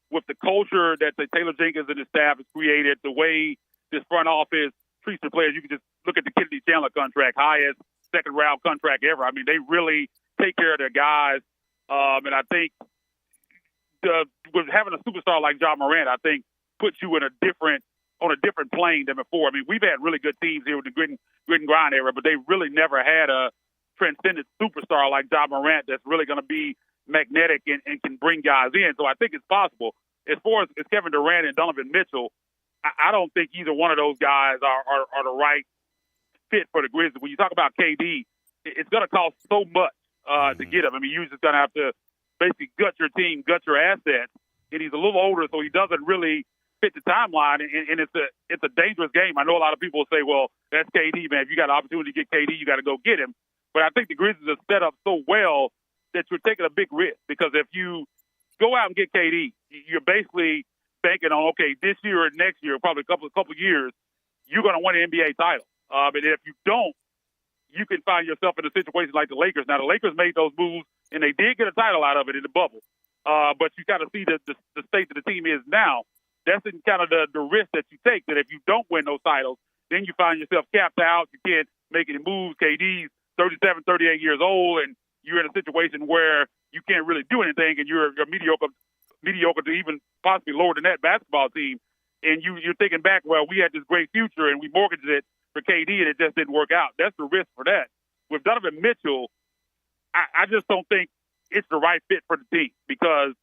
with the culture that the Taylor Jenkins and his staff has created, the way this front office treats the players, you can just look at the Kennedy Chandler contract, highest second-round contract ever. I mean, they really take care of their guys, and I think with having a superstar like Ja Morant, I think puts you in on a different plane than before. I mean, we've had really good teams here with the grit and grind era, but they really never had a transcendent superstar like Ja Morant that's really going to be magnetic and can bring guys in. So I think it's possible. As far as Kevin Durant and Donovan Mitchell, I don't think either one of those guys are the right fit for the Grizzlies. When you talk about KD, it's going to cost so much to get him. I mean, you're just going to have to basically gut your team, gut your assets. And he's a little older, so he doesn't really fit the timeline. And it's a dangerous game. I know a lot of people say, well, that's KD, man. If you got an opportunity to get KD, you got to go get him. But I think the Grizzlies are set up so well that you're taking a big risk, because if you go out and get KD, you're basically banking on, okay, this year or next year, probably a couple years, you're going to win an NBA title. And if you don't, you can find yourself in a situation like the Lakers. Now, the Lakers made those moves, and they did get a title out of it in the bubble. But you got to see the state that the team is now. That's in kind of the risk that you take, that if you don't win those titles, then you find yourself capped out. You can't make any moves. KD's 37, 38 years old, and you're in a situation where you can't really do anything, and you're mediocre to even possibly lower than that basketball team. And you're thinking back, well, we had this great future, and we mortgaged it for KD, and it just didn't work out. That's the risk for that. With Donovan Mitchell, I just don't think it's the right fit for the team, because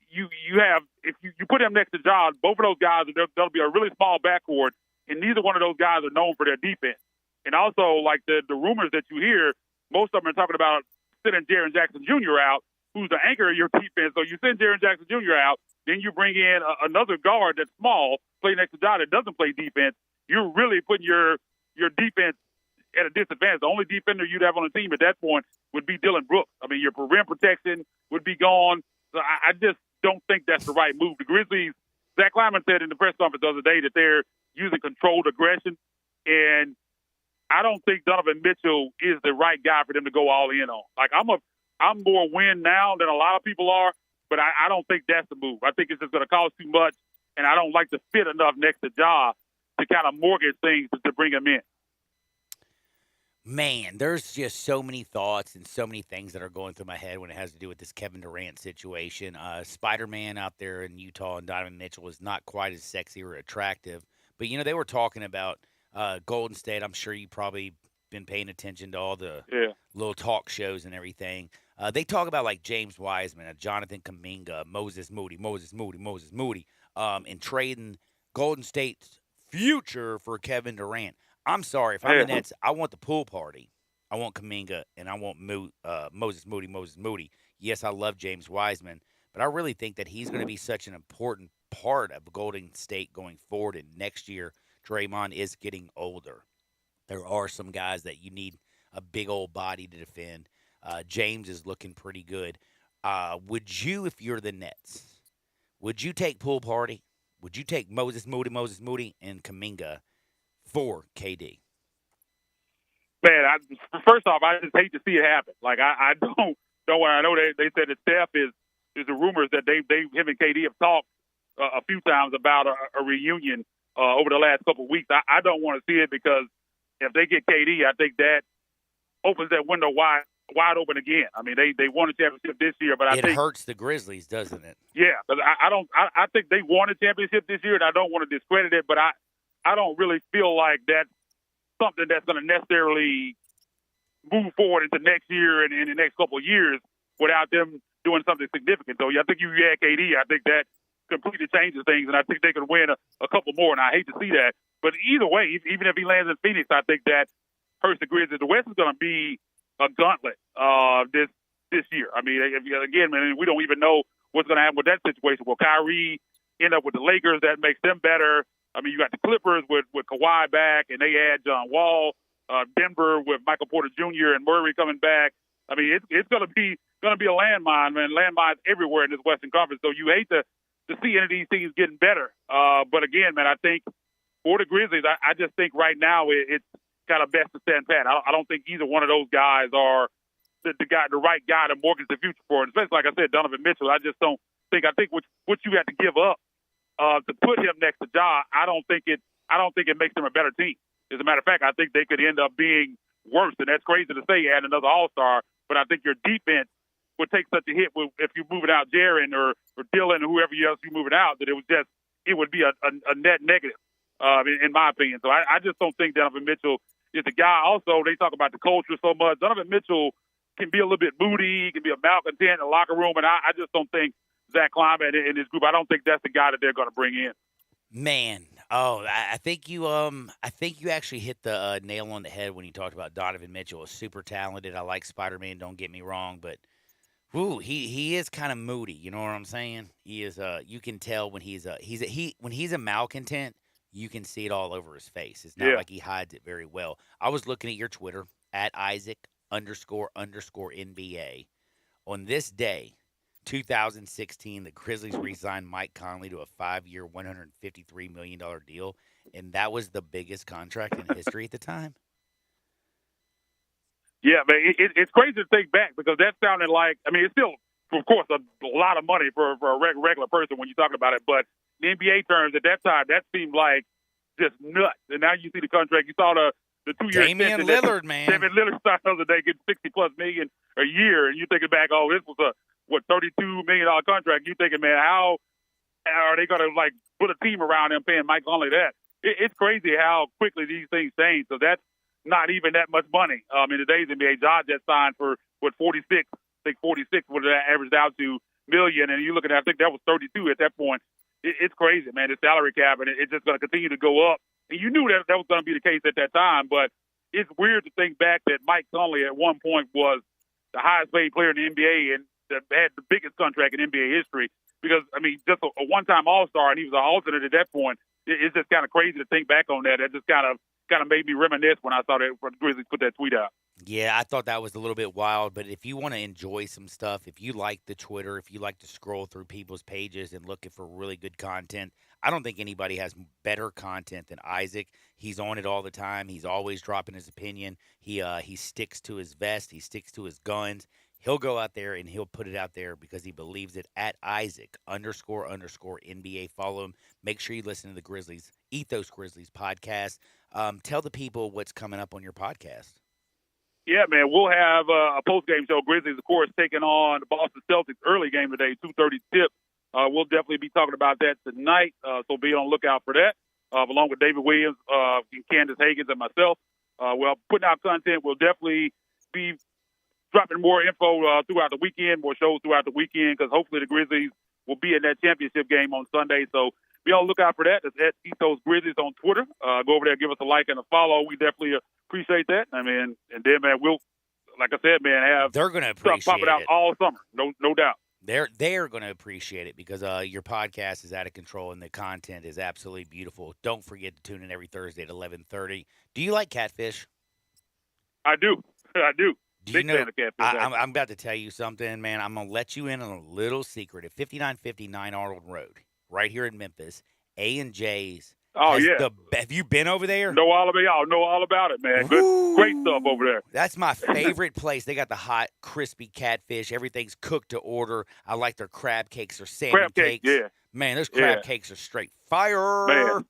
you have, if you put him next to Ja, both of those guys, there'll be a really small backcourt, and neither one of those guys are known for their defense. And also, like the rumors that you hear, most of them are talking about sending Jaren Jackson Jr. out, who's the anchor of your defense. So you send Jaren Jackson Jr. out, then you bring in another guard that's small, play next to Ja that doesn't play defense. You're really putting your defense at a disadvantage. The only defender you'd have on the team at that point would be Dylan Brooks. I mean, your rim protection would be gone. So I just don't think that's the right move. The Grizzlies, Zach Lyman said in the press conference the other day that they're using controlled aggression, and I don't think Donovan Mitchell is the right guy for them to go all in on. Like, I'm more win now than a lot of people are, but I don't think that's the move. I think it's just going to cost too much, and I don't like to fit enough next to Ja to kind of mortgage things to bring him in. Man, there's just so many thoughts and so many things that are going through my head when it has to do with this Kevin Durant situation. Spider-Man out there in Utah and Donovan Mitchell is not quite as sexy or attractive. But, they were talking about Golden State. I'm sure you probably been paying attention to all the little talk shows and everything. They talk about, like, James Wiseman, Jonathan Kuminga, Moses Moody, and trading Golden State's future for Kevin Durant. I'm sorry. If I'm the Nets, I want the pool party. I want Kuminga, and I want Moses Moody. Yes, I love James Wiseman, but I really think that he's going to be such an important part of Golden State going forward. And next year, Draymond is getting older. There are some guys that you need a big old body to defend. James is looking pretty good. Would you, if you're the Nets, would you take pool party? Would you take Moses Moody, and Kuminga for KD? Man, first off, I just hate to see it happen. Like, I don't. I know they said that Steph is the rumors that him and KD have talked a few times about a reunion over the last couple of weeks. I don't want to see it, because if they get KD, I think that opens that window wide wide open again. I mean, they won a championship this year, but I think it hurts the Grizzlies, doesn't it? Yeah, because I think they won a championship this year, and I don't want to discredit it, but I don't really feel like that's something that's going to necessarily move forward into next year and in the next couple of years without them doing something significant. So I think you add KD, I think that completely changes things, and I think they could win a couple more, and I hate to see that. But either way, even if he lands in Phoenix, I think that hurts the Grizzlies. The West is going to be a gauntlet this year. I mean, again, man, we don't even know what's going to happen with that situation. Will Kyrie end up with the Lakers? That makes them better. I mean, you got the Clippers with Kawhi back, and they add John Wall. Denver with Michael Porter Jr. and Murray coming back. I mean, it's going to be a landmine, man. Landmines everywhere in this Western Conference. So you hate to see any of these teams getting better. But again, man, I think for the Grizzlies, I just think right now it's kind of best to stand pat. I don't think either one of those guys are the right guy to mortgage the future for. And especially, like I said, Donovan Mitchell. I just don't think. I think what you have to give up to put him next to Ja, I don't think it makes them a better team. As a matter of fact, I think they could end up being worse, and that's crazy to say, add another All-Star. But I think your defense would take such a hit if you're moving out Jaren or Dylan or whoever else you're moving out that it would be a net negative, in my opinion. So I just don't think Donovan Mitchell is the guy. Also, they talk about the culture so much. Donovan Mitchell can be a little bit moody. He can be a malcontent in the locker room, and I just don't think Zach Kleiman in this group, I don't think that's the guy that they're going to bring in. Man, I think you actually hit the nail on the head when you talked about Donovan Mitchell. Is super talented. I like Spider-Man. Don't get me wrong, but he is kind of moody. You know what I'm saying? He is. You can tell when he's a malcontent. You can see it all over his face. It's not like he hides it very well. I was looking at your Twitter at Isaac__NBA. On this day, 2016, the Grizzlies re-signed Mike Conley to a 5-year, $153 million deal, and that was the biggest contract in history at the time. Yeah, man, it's crazy to think back because that sounded like, I mean, it's still, of course, a lot of money for a regular person when you're talking about it, but in NBA terms at that time, that seemed like just nuts. And now you see the contract, you saw the 2-year Damian Lillard, man. Damian Lillard started the other day getting $60+ million a year, and you're thinking back, oh, this was a $32 million contract. You thinking, man, how are they going to like put a team around him paying Mike Conley that? It's crazy how quickly these things change. So that's not even that much money. In today's NBA, Ja just signed for 46. I think 46 would have averaged out to million, and you look at that, I think that was 32 at that point. It's crazy, man. The salary cap, and it's just going to continue to go up. And you knew that was going to be the case at that time, but it's weird to think back that Mike Conley at one point was the highest paid player in the NBA and had the biggest contract in NBA history because, I mean, just a one-time All-Star, and he was an alternate at that point. It's just kind of crazy to think back on that. That just kind of made me reminisce when I saw that when Grizzlies put that tweet out. Yeah, I thought that was a little bit wild, but if you want to enjoy some stuff, if you like the Twitter, if you like to scroll through people's pages and looking for really good content, I don't think anybody has better content than Isaac. He's on it all the time. He's always dropping his opinion. He sticks to his vest. He sticks to his guns. He'll go out there and he'll put it out there because he believes it at Isaac__NBA. Follow him. Make sure you listen to the Grizzlies, Ethos Grizzlies podcast. Tell the people what's coming up on your podcast. Yeah, man, we'll have a post-game show. Grizzlies, of course, taking on the Boston Celtics early game today, 2:30 tip. We'll definitely be talking about that tonight, so be on the lookout for that, along with David Williams, Candace Higgins, and myself. Well, putting out content, we'll definitely be dropping more info throughout the weekend, more shows throughout the weekend, because hopefully the Grizzlies will be in that championship game on Sunday. So be on the lookout for that. It's at Ethos Grizzlies on Twitter. Go over there, give us a like and a follow. We definitely appreciate that. I mean, and then, man, we'll, like I said, man, have they're going to appreciate stuff popping out all summer. No doubt. They're going to appreciate it because your podcast is out of control and the content is absolutely beautiful. Don't forget to tune in every Thursday at 11:30. Do you like catfish? I do. Do you know, I'm about to tell you something, man. I'm going to let you in on a little secret. At 5959 Arnold Road, right here in Memphis, A&J's. Oh, yeah. Have you been over there? Know all about it, man. Great stuff over there. That's my favorite place. They got the hot, crispy catfish. Everything's cooked to order. I like their crab cakes or salmon cakes. Yeah. Man, those crab cakes are straight fire. Man.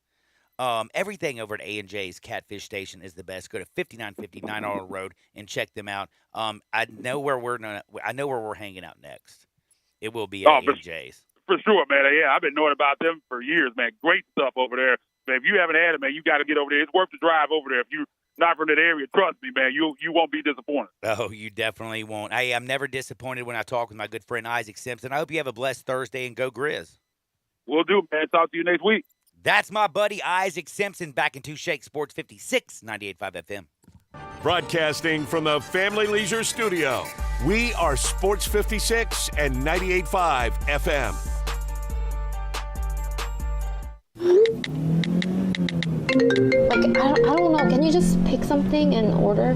Everything over at A&J's Catfish Station is the best. Go to 5959 Arnold Road and check them out. I know where we're hanging out next. It will be at A&J's. For sure, man. Yeah, I've been knowing about them for years, man. Great stuff over there. Man, if you haven't had it, man, you got to get over there. It's worth the drive over there. If you're not from that area, trust me, man, you won't be disappointed. Oh, you definitely won't. I'm never disappointed when I talk with my good friend Isaac Simpson. I hope you have a blessed Thursday and go Grizz. Will do, man. Talk to you next week. That's my buddy Isaac Simpson back in 2 Shake Sports 56, 98.5 FM. Broadcasting from the Family Leisure Studio, we are Sports 56 and 98.5 FM. Like, I don't know. Can you just pick something and order?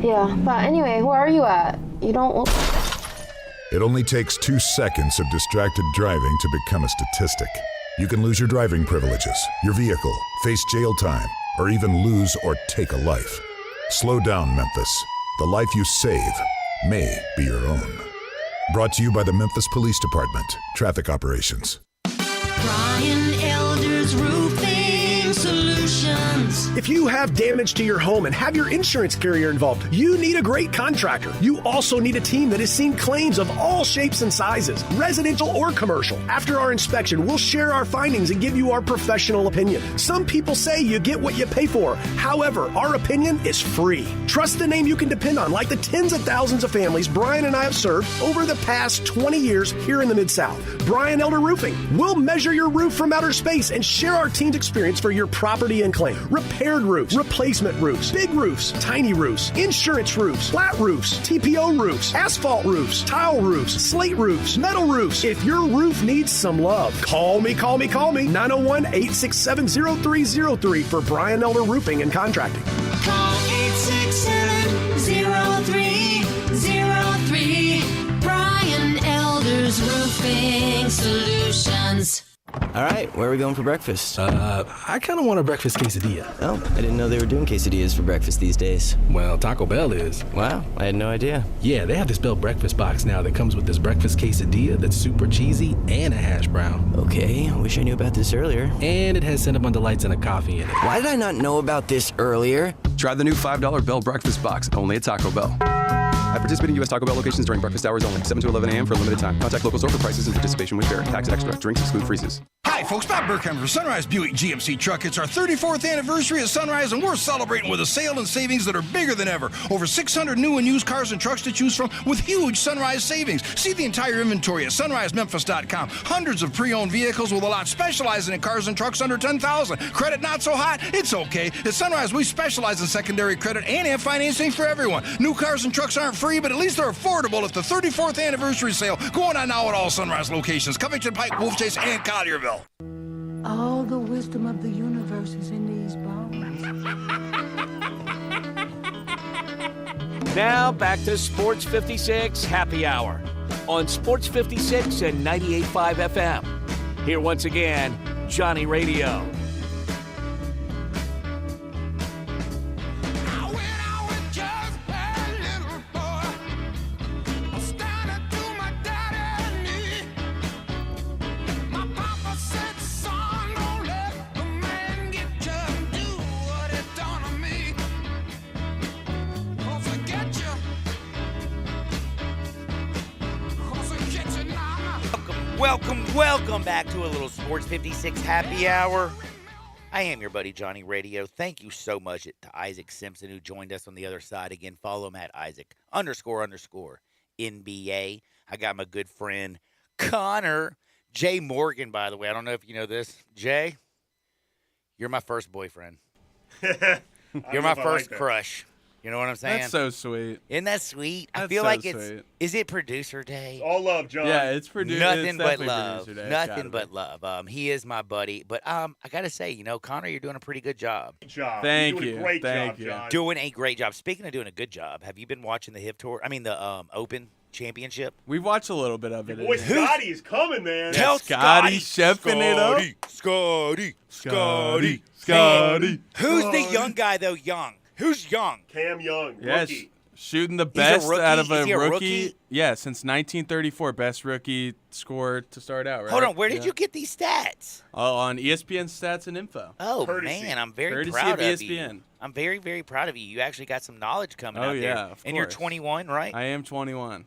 Yeah, but anyway, where are you at? You don't look... It only takes 2 seconds of distracted driving to become a statistic. You can lose your driving privileges, your vehicle, face jail time, or even lose or take a life. Slow down, Memphis. The life you save may be your own. Brought to you by the Memphis Police Department, Traffic Operations. Brian Elder's Roofing Solutions. If you have damage to your home and have your insurance carrier involved, you need a great contractor. You also need a team that has seen claims of all shapes and sizes, residential or commercial. After our inspection, we'll share our findings and give you our professional opinion. Some people say you get what you pay for. However, our opinion is free. Trust the name you can depend on, like the tens of thousands of families Brian and I have served over the past 20 years here in the Mid-South. Brian Elder Roofing. We'll measure your roof from outer space and share our team's experience for your property and claim. Repaired roofs, replacement roofs, big roofs, tiny roofs, insurance roofs, flat roofs, TPO roofs, asphalt roofs, tile roofs, slate roofs, metal roofs. If your roof needs some love, call me. 901-867-0303 for Brian Elder Roofing and Contracting. Call 867-0303. Brian Elder's Roofing Solutions. All right, where are we going for breakfast? I kind of want a breakfast quesadilla. Oh, I didn't know they were doing quesadillas for breakfast these days. Well, Taco Bell is. Wow, I had no idea. Yeah, they have this Bell breakfast box now that comes with this breakfast quesadilla that's super cheesy and a hash brown. Okay, I wish I knew about this earlier. And it has Cinnabon Delights and a coffee in it. Why did I not know about this earlier? Try the new $5 Bell breakfast box, only at Taco Bell. At participating U.S. Taco Bell locations during breakfast hours only, 7 to 11 a.m. for a limited time. Contact local store for prices and participation with fare. Tax extra. Drinks exclude freezes. Hi, folks. Bob Burkheimer for Sunrise Buick GMC Truck. It's our 34th anniversary at Sunrise, and we're celebrating with a sale and savings that are bigger than ever. Over 600 new and used cars and trucks to choose from with huge Sunrise savings. See the entire inventory at sunrisememphis.com. Hundreds of pre-owned vehicles with a lot specializing in cars and trucks under $10,000. Credit not so hot? It's okay. At Sunrise, we specialize in secondary credit and have financing for everyone. New cars and trucks aren't free, but at least they're affordable at the 34th anniversary sale going on now at all Sunrise locations. Covington, Pike, Wolf Chase, and Collierville. All the wisdom of the universe is in these bones. Now back to Sports 56 Happy Hour on Sports 56 and 98.5 FM. Here once again, Johnny Radio. Welcome back to a little Sports 56 Happy Hour. I am your buddy Johnny Radio. Thank you so much to Isaac Simpson who joined us on the other side. Again, follow him at Isaac__NBA. I got my good friend Connor Jay Morgan, by the way. I don't know if you know this. Jay, you're my first boyfriend. You're my first crush. You know what I'm saying? That's so sweet. Isn't that sweet? I That's feel so like sweet. Is it producer day? All love, John. Yeah, it's producer. Nothing but definitely love. producer day. Nothing but love. He is my buddy. But I gotta say, Connor, you're doing a pretty good job. Good job. Thank You're doing you. a great Thank job, you. John. Doing a great job. Speaking of doing a good job, have you been watching the HIP Tour? I mean, the Open Championship? We've watched a little bit of it. Boy, Scotty is coming, man. Tell Scotty chefing it up. Scotty. Who's the young guy, though, young? Who's young? Cam Young, Yes. rookie. Shooting the best out of Is he a a rookie. rookie? Yeah, since 1934, best rookie score to start out, right? Hold on, where did Yeah. you get these stats? On ESPN Stats and Info. Oh, Courtesy. man, I'm very Courtesy proud of of ESPN. you. I'm very, very proud of you. You actually got some knowledge coming Oh, out there. yeah, of And you're course. 21, right? I am 21.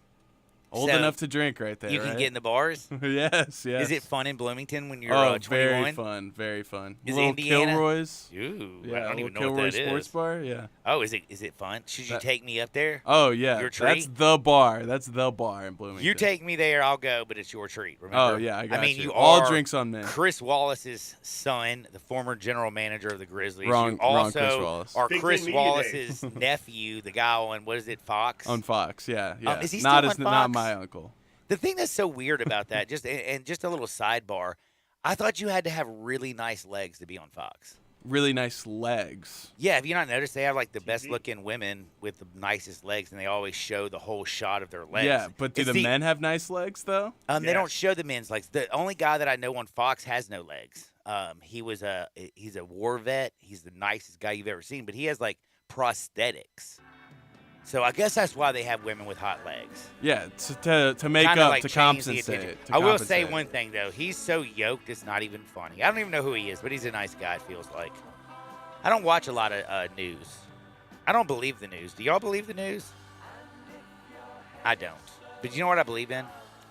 Old So, enough to drink right there, You can right? get in the bars? yes. Is it fun in Bloomington when you're Oh, 21? very fun. Is Little Indiana? Kilroy's. Ooh, Yeah, I don't little even know Kilroy what that Sports is. Bar, yeah. Oh, is it fun? Should you take me up there? Oh, yeah. Your treat? That's the bar. That's the bar in Bloomington. You take me there, I'll go, but it's your treat. Remember? Oh, yeah, I got mean, you. you All are drinks on me. Chris Wallace's son, the former general manager of the Grizzlies. Wrong- you wrong also Chris Wallace. are Big Chris Ten Media Wallace's nephew, the guy on what is it, Fox? On Fox, yeah. Is he not still as on not Fox? my uncle. The thing that's so weird about that, just a little sidebar, I thought you had to have really nice legs to be on Fox. Really nice legs. Yeah, have you not noticed they have like the best looking women with the nicest legs, and they always show the whole shot of their legs. Yeah, but do It's the men have nice legs though? They don't show the men's legs. The only guy that I know on Fox has no legs. He's a war vet. He's the nicest guy you've ever seen, but he has like prosthetics. So I guess that's why they have women with hot legs. Yeah, to make Kinda up, like to change the compensate. attention. to I will say compensate. one thing though. He's so yoked, it's not even funny. I don't even know who he is, but he's a nice guy. It feels like. I don't watch a lot of news. I don't believe the news. Do y'all believe the news? I don't. But you know what I believe in?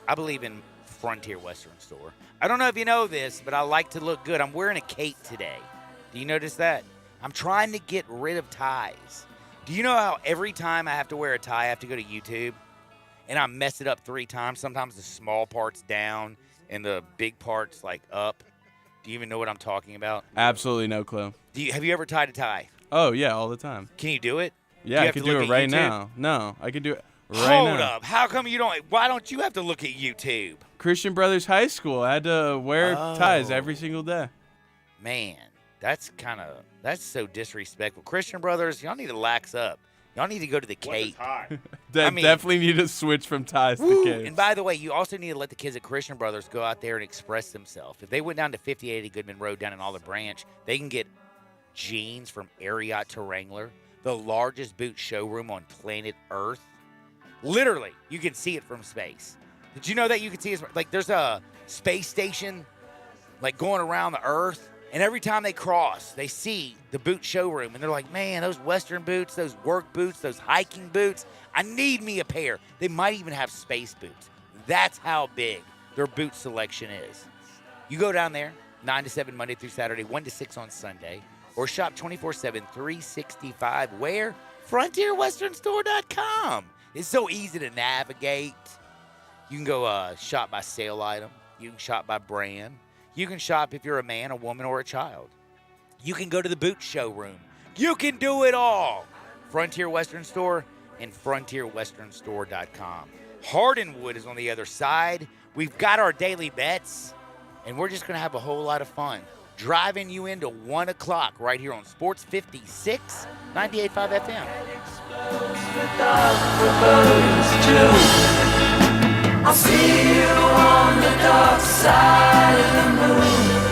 I believe in Frontier Western Store. I don't know if you know this, but I like to look good. I'm wearing a cape today. Do you notice that? I'm trying to get rid of ties. Do you know how every time I have to wear a tie, I have to go to YouTube? And I mess it up 3 times. Sometimes the small part's down and the big part's like up. Do you even know what I'm talking about? Absolutely no clue. Have you ever tied a tie? Oh yeah, all the time. Can you do it? Yeah, I can do it right now. No, I can do it right now. Hold up. How come you don't? Why don't you have to look at YouTube? Christian Brothers High School. I had to wear ties every single day. Man, that's so disrespectful. Christian Brothers, y'all need to lax up. Y'all need to go to the Cape. Definitely need to switch from ties Woo! to capes. And by the way, you also need to let the kids at Christian Brothers go out there and express themselves. If they went down to 5080 Goodman Road down in Olive Branch, they can get jeans from Ariat to Wrangler, the largest boot showroom on planet Earth. Literally, you can see it from space. Did you know that you can see it? Like, there's a space station, like, going around the Earth, and every time they cross, they see the boot showroom, and they're like, man, those Western boots, those work boots, those hiking boots, I need me a pair. They might even have space boots. That's how big their boot selection is. You go down there, 9 to 7 Monday through Saturday, 1 to 6 on Sunday, or shop 24/7, 365. Where? FrontierWesternStore.com. It's so easy to navigate. You can go shop by sale item. You can shop by brand. You can shop if you're a man, a woman, or a child. You can go to the boot showroom. You can do it all. Frontier Western Store and FrontierWesternStore.com. Hardenwood is on the other side. We've got our daily bets, and we're just going to have a whole lot of fun. Driving you into 1 o'clock right here on Sports 56, 98.5 FM. I'll see you on the dark side of the moon.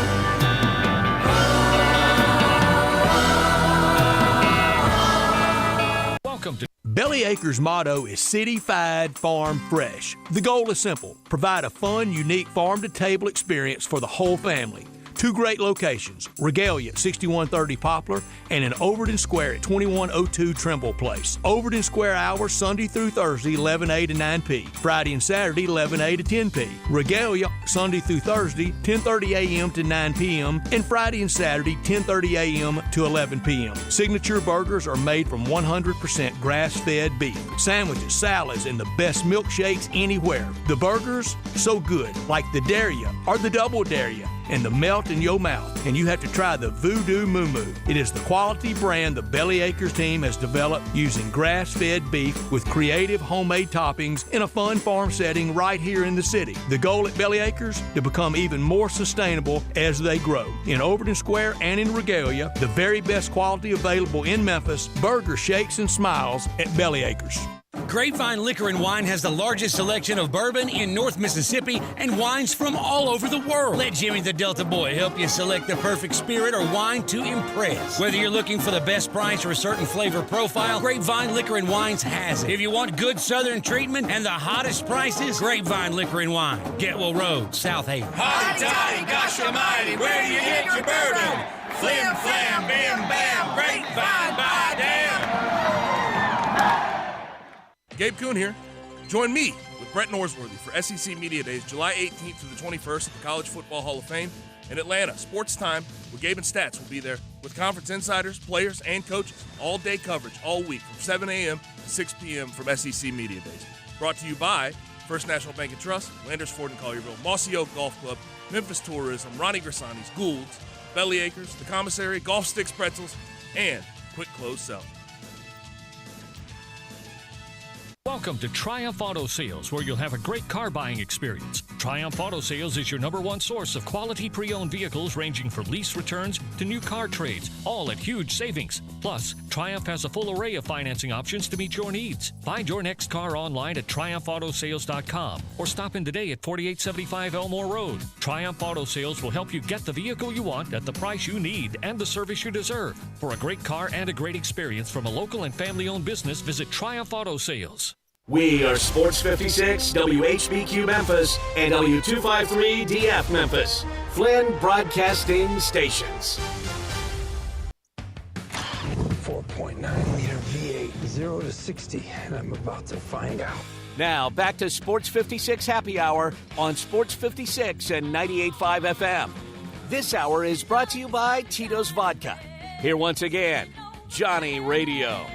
Welcome to Belly Acres' motto is City-Fied Farm Fresh. The goal is simple: provide a fun, unique farm-to-table experience for the whole family. 2 great locations, Regalia at 6130 Poplar and in Overton Square at 2102 Trimble Place. Overton Square hours Sunday through Thursday 11A to 9P, Friday and Saturday 11A to 10P. Regalia Sunday through Thursday 10:30 a.m. to 9 p.m. and Friday and Saturday 10:30 a.m. to 11 p.m. Signature burgers are made from 100% grass-fed beef. Sandwiches, salads, and the best milkshakes anywhere. The burgers, so good, like the Daria or the Double Daria, and the melt in your mouth. And you have to try the Voodoo Moo Moo. It is the quality brand the Belly Acres team has developed using grass-fed beef with creative homemade toppings in a fun farm setting right here in the city. The goal at Belly Acres, to become even more sustainable as they grow. In Overton Square and in Regalia, the very best quality available in Memphis, burger shakes and smiles at Belly Acres. Grapevine Liquor and Wine has the largest selection of bourbon in North Mississippi and wines from all over the world. Let Jimmy the Delta Boy help you select the perfect spirit or wine to impress. Whether you're looking for the best price or a certain flavor profile, Grapevine Liquor and Wines has it. If you want good southern treatment and the hottest prices, Grapevine Liquor and Wine, Getwell Road, South Haven. Hotty toddy, gosh almighty, where do you get your bourbon? Flim flam, bim bam, Grapevine, by damn. Gabe Kuhn here. Join me with Brett Norsworthy for SEC Media Days, July 18th through the 21st at the College Football Hall of Fame in Atlanta. Sports Time, where Gabe and Stats will be there with conference insiders, players, and coaches. All-day coverage all week from 7 a.m. to 6 p.m. from SEC Media Days. Brought to you by First National Bank and Trust, Landers Ford in Collierville, Mossy Oak Golf Club, Memphis Tourism, Ronnie Grisani's, Gould's, Belly Acres, The Commissary, Golf Sticks Pretzels, and Quick Close Sell. Welcome to Triumph Auto Sales, where you'll have a great car buying experience. Triumph Auto Sales is your #1 source of quality pre-owned vehicles ranging from lease returns to new car trades, all at huge savings. Plus, Triumph has a full array of financing options to meet your needs. Find your next car online at triumphautosales.com or stop in today at 4875 Elmore Road. Triumph Auto Sales will help you get the vehicle you want at the price you need and the service you deserve. For a great car and a great experience from a local and family-owned business, visit Triumph Auto Sales. We are Sports 56, WHBQ Memphis, and W253 DF Memphis. Flynn Broadcasting Stations. 4.9 liter V8, 0 to 60, and I'm about to find out. Now, back to Sports 56 Happy Hour on Sports 56 and 98.5 FM. This hour is brought to you by Tito's Vodka. Here once again, Johnny Radio.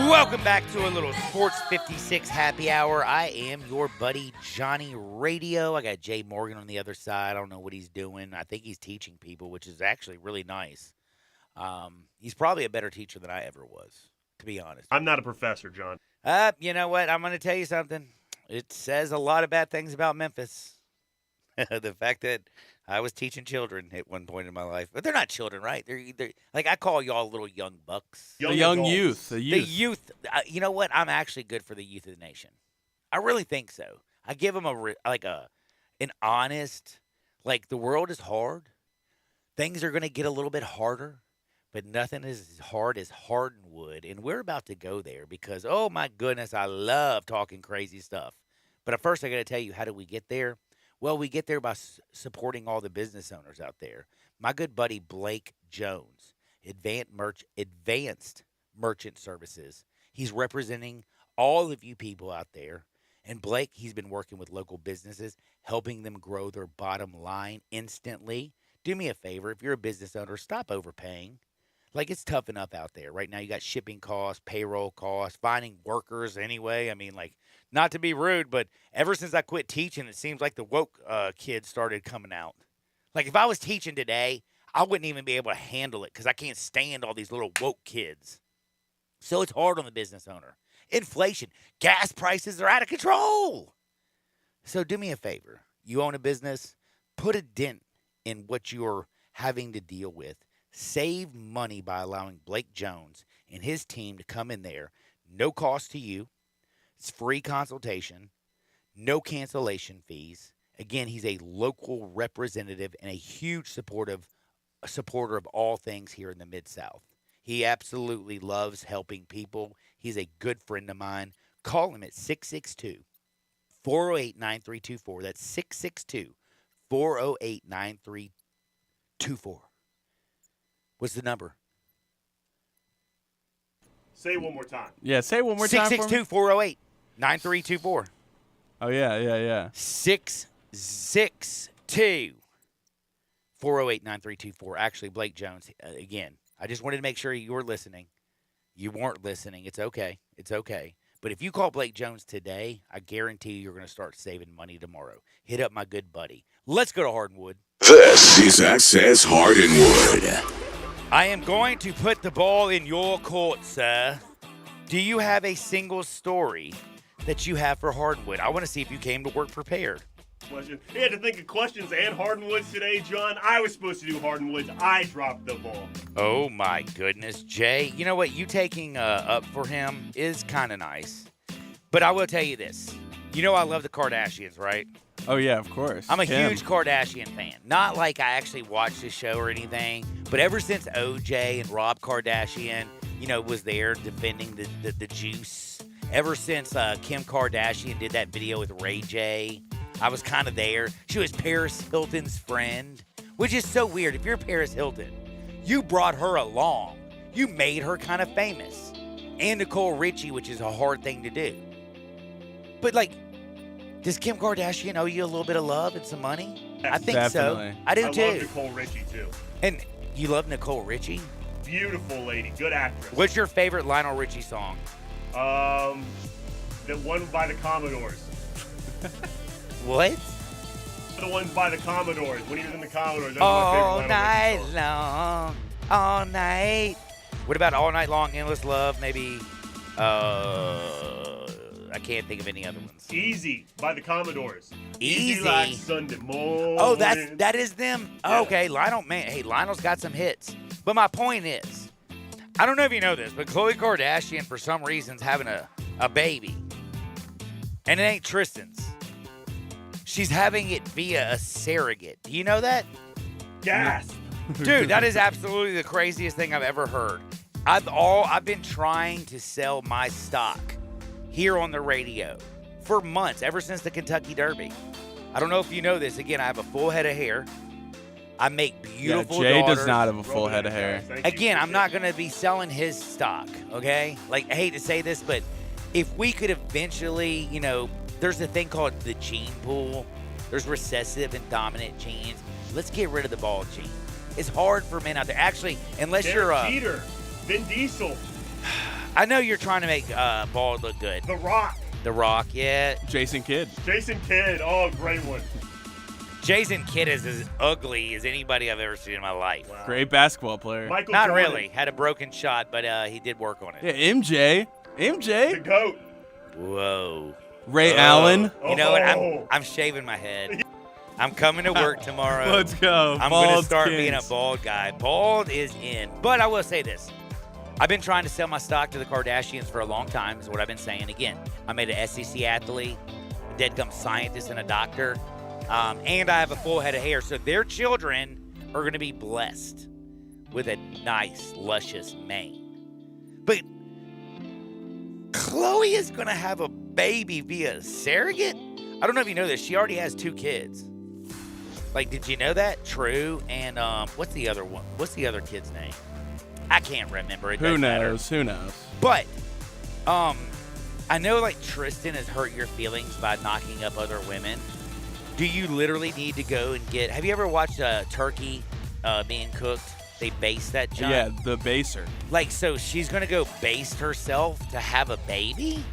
Welcome back to a little Sports 56 Happy Hour. I am your buddy Johnny Radio. I got Jay Morgan on the other side. I don't know what he's doing. I think he's teaching people, which is actually really nice. He's probably a better teacher than I ever was, to be honest. I'm not a professor, John. You know what? I'm going to tell you something. It says a lot of bad things about Memphis. The fact that I was teaching children at one point in my life. But they're not children, right? They're like, I call y'all little young bucks. The young youth. The youth. You know what? I'm actually good for the youth of the nation. I really think so. I give them an honest, like, the world is hard. Things are going to get a little bit harder, but nothing is as hard as hardened wood. And we're about to go there because, oh, my goodness, I love talking crazy stuff. But first, I got to tell you, how do we get there? Well, we get there by supporting all the business owners out there. My good buddy Blake Jones, Advanced Merchant Services. He's representing all of you people out there. And Blake, he's been working with local businesses, helping them grow their bottom line instantly. Do me a favor, if you're a business owner, stop overpaying. Like, it's tough enough out there. Right now, you got shipping costs, payroll costs, finding workers anyway. I mean, like, not to be rude, but ever since I quit teaching, it seems like the woke kids started coming out. Like, if I was teaching today, I wouldn't even be able to handle it because I can't stand all these little woke kids. So it's hard on the business owner. Inflation. Gas prices are out of control. So do me a favor. You own a business, put a dent in what you're having to deal with. Save money by allowing Blake Jones and his team to come in there. No cost to you. It's free consultation. No cancellation fees. Again, he's a local representative and a huge supporter of all things here in the Mid-South. He absolutely loves helping people. He's a good friend of mine. Call him at 662-408-9324. That's 662-408-9324. What's the number? Say it one more time. Yeah, say it one more time. 662-408-9324. Oh, yeah. 662-408-9324. Actually, Blake Jones, again, I just wanted to make sure you were listening. You weren't listening. It's okay. But if you call Blake Jones today, I guarantee you're going to start saving money tomorrow. Hit up my good buddy. Let's go to Hardwood. This is Access Hardwood. I am going to put the ball in your court, sir. Do you have a single story that you have for Hardwood? I want to see if you came to work prepared. Question. You had to think of questions and Hardwoods today, John. I was supposed to do Hardwoods. I dropped the ball. Oh, my goodness, Jay. You know what? You taking up for him is kind of nice. But I will tell you this. You know I love the Kardashians, right? Oh, yeah, of course. I'm a huge Kardashian fan. Not like I actually watched the show or anything, but ever since OJ and Rob Kardashian, was there defending the juice, ever since Kim Kardashian did that video with Ray J, I was kind of there. She was Paris Hilton's friend, which is so weird. If you're Paris Hilton, you brought her along. You made her kind of famous. And Nicole Richie, which is a hard thing to do. But, does Kim Kardashian owe you a little bit of love and some money? I think Definitely. so. I do, too. I love Nicole Richie, too. And you love Nicole Richie? Beautiful lady. Good actress. What's your favorite Lionel Richie song? The one by the Commodores. What? The ones by the Commodores. When he was in the Commodores. All night long. All night. What about All Night Long, Endless Love? Maybe, I can't think of any other ones. Easy by the Commodores. Easy like Sunday morning. Oh, that is them? Yeah. Okay, Lionel, man. Hey, Lionel's got some hits. But my point is, I don't know if you know this, but Khloe Kardashian, for some reason, is having a baby. And it ain't Tristan's. She's having it via a surrogate. Do you know that? Gasp. Dude, that is absolutely the craziest thing I've ever heard. I've been trying to sell my stock here on the radio for months, ever since the Kentucky Derby. I don't know if you know this. Again, I have a full head of hair. I make beautiful Jay daughters. does not have a full head of hair. Again, I'm not going to be selling his stock, okay? I hate to say this, but if we could eventually, there's a thing called the gene pool. There's recessive and dominant genes. Let's get rid of the bald gene. It's hard for men out there. Actually, unless you're Peter, Vin Diesel. I know you're trying to make bald look good. The Rock. The Rock, yeah. Jason Kidd. Oh, great one. Jason Kidd is as ugly as anybody I've ever seen in my life. Wow. Great basketball player. Michael Not Jordan. really. Had a broken shot, but he did work on it. Yeah, MJ. The GOAT. Whoa. Ray Allen. You know what? I'm shaving my head. I'm coming to work tomorrow. Let's go. I'm going to start being a bald guy. Bald is in. But I will say this. I've been trying to sell my stock to the Kardashians for a long time, is what I've been saying. Again, I made an SEC athlete, a dead-gum scientist, and a doctor. And I have a full head of hair. So their children are going to be blessed with a nice, luscious mane. But Khloe is going to have a baby via surrogate? I don't know if you know this. She already has 2 kids. Did you know that? True. And what's the other one? What's the other kid's name? I can't remember. It Who knows? Who knows? But, I know, Tristan has hurt your feelings by knocking up other women. Do you literally need to go and get... Have you ever watched a turkey being cooked? They baste that junk? Yeah, the baser. So she's going to go baste herself to have a baby?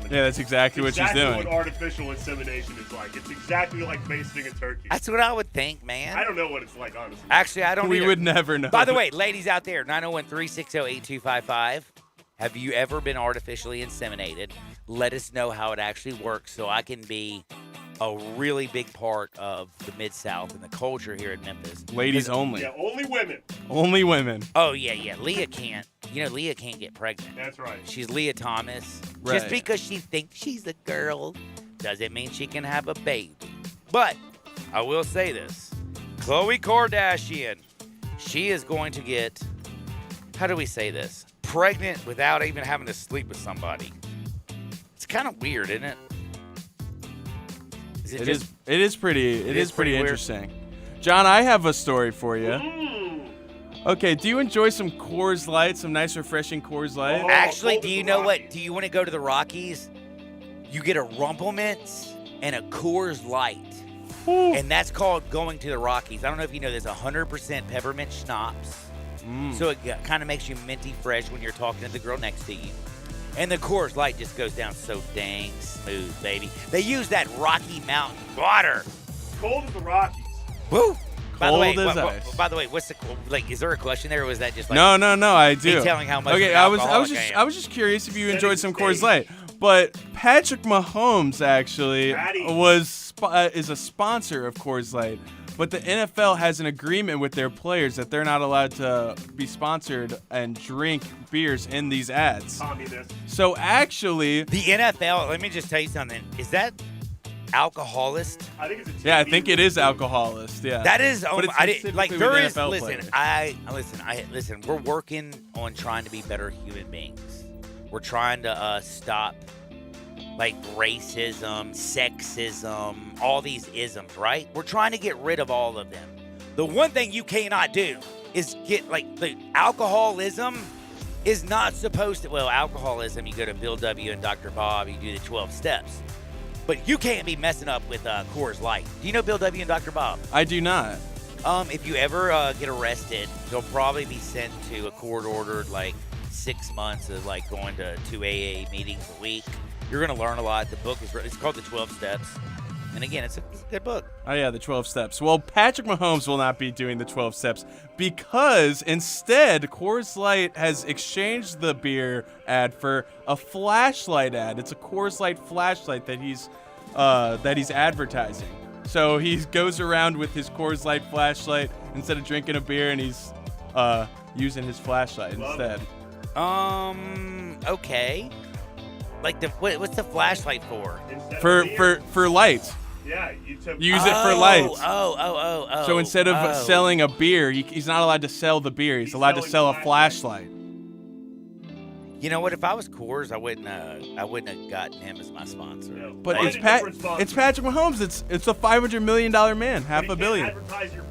Yeah, that's exactly what she's doing. Exactly what artificial insemination is like. It's exactly like basting a turkey. That's what I would think, man. I don't know what it's like, honestly. Actually, I don't We either. would never know. By the way, ladies out there, 901-360-8255. Have you ever been artificially inseminated? Let us know how it actually works so I can be a really big part of the Mid-South and the culture here in Memphis. Ladies only. Yeah, only women. Only women. Oh, yeah. Leah can't. Leah can't get pregnant. That's right. She's Leah Thomas. Right. Just because she thinks she's a girl doesn't mean she can have a baby. But I will say this. Khloe Kardashian, she is going to get, how do we say this? Pregnant without even having to sleep with somebody. It's kind of weird, isn't it? It is pretty interesting. John, I have a story for you. Okay, do you enjoy some Coors Light, some nice refreshing Coors Light? Actually, do you know what? Do you want to go to the Rockies? You get a Rumplemints and a Coors Light. And that's called going to the Rockies. I don't know if you know, there's 100% peppermint schnapps. So it kind of makes you minty fresh when you're talking to the girl next to you. And the Coors Light just goes down so dang smooth, baby. They use that Rocky Mountain water. Cold as the Rockies. Woo! By the way, ice. what's the is there a question there, or was that just like No, I do. me telling how much? Okay, I was just curious if you enjoyed some Coors Light. But Patrick Mahomes actually is a sponsor of Coors Light. But the NFL has an agreement with their players that they're not allowed to be sponsored and drink beers in these ads. So actually, the NFL. Let me just tell you something. Is that alcoholist? I think it's a I think it is alcoholist. Yeah. That is. But it's I didn't like. specifically There with is. NFL Listen. We're working on trying to be better human beings. We're trying to stop like racism, sexism, all these isms, right? We're trying to get rid of all of them. The one thing you cannot do is get like the alcoholism is not supposed to. Well, alcoholism, you go to Bill W. and Dr. Bob, you do the 12 steps. But you can't be messing up with Coors Light. Do you know Bill W. and Dr. Bob? I do not. If you ever get arrested, you'll probably be sent to a court-ordered, 6 months of, going to 2 AA meetings a week. You're going to learn a lot. The book it's called The 12 Steps. And, again, it's a good book. Oh, yeah, The 12 Steps. Well, Patrick Mahomes will not be doing The 12 Steps because instead Coors Light has exchanged the beer ad for a flashlight ad. It's a Coors Light flashlight that he's advertising. So he goes around with his Coors Light flashlight instead of drinking a beer, and he's using his flashlight instead. Okay. What's the flashlight for? For light. Yeah, use it for light. Oh. So instead of selling a beer, he's not allowed to sell the beer. He's allowed to sell a flashlight. You know what? If I was Coors, I wouldn't have gotten him as my sponsor. No. But it's Patrick Mahomes. It's a $500 million man, $500 million.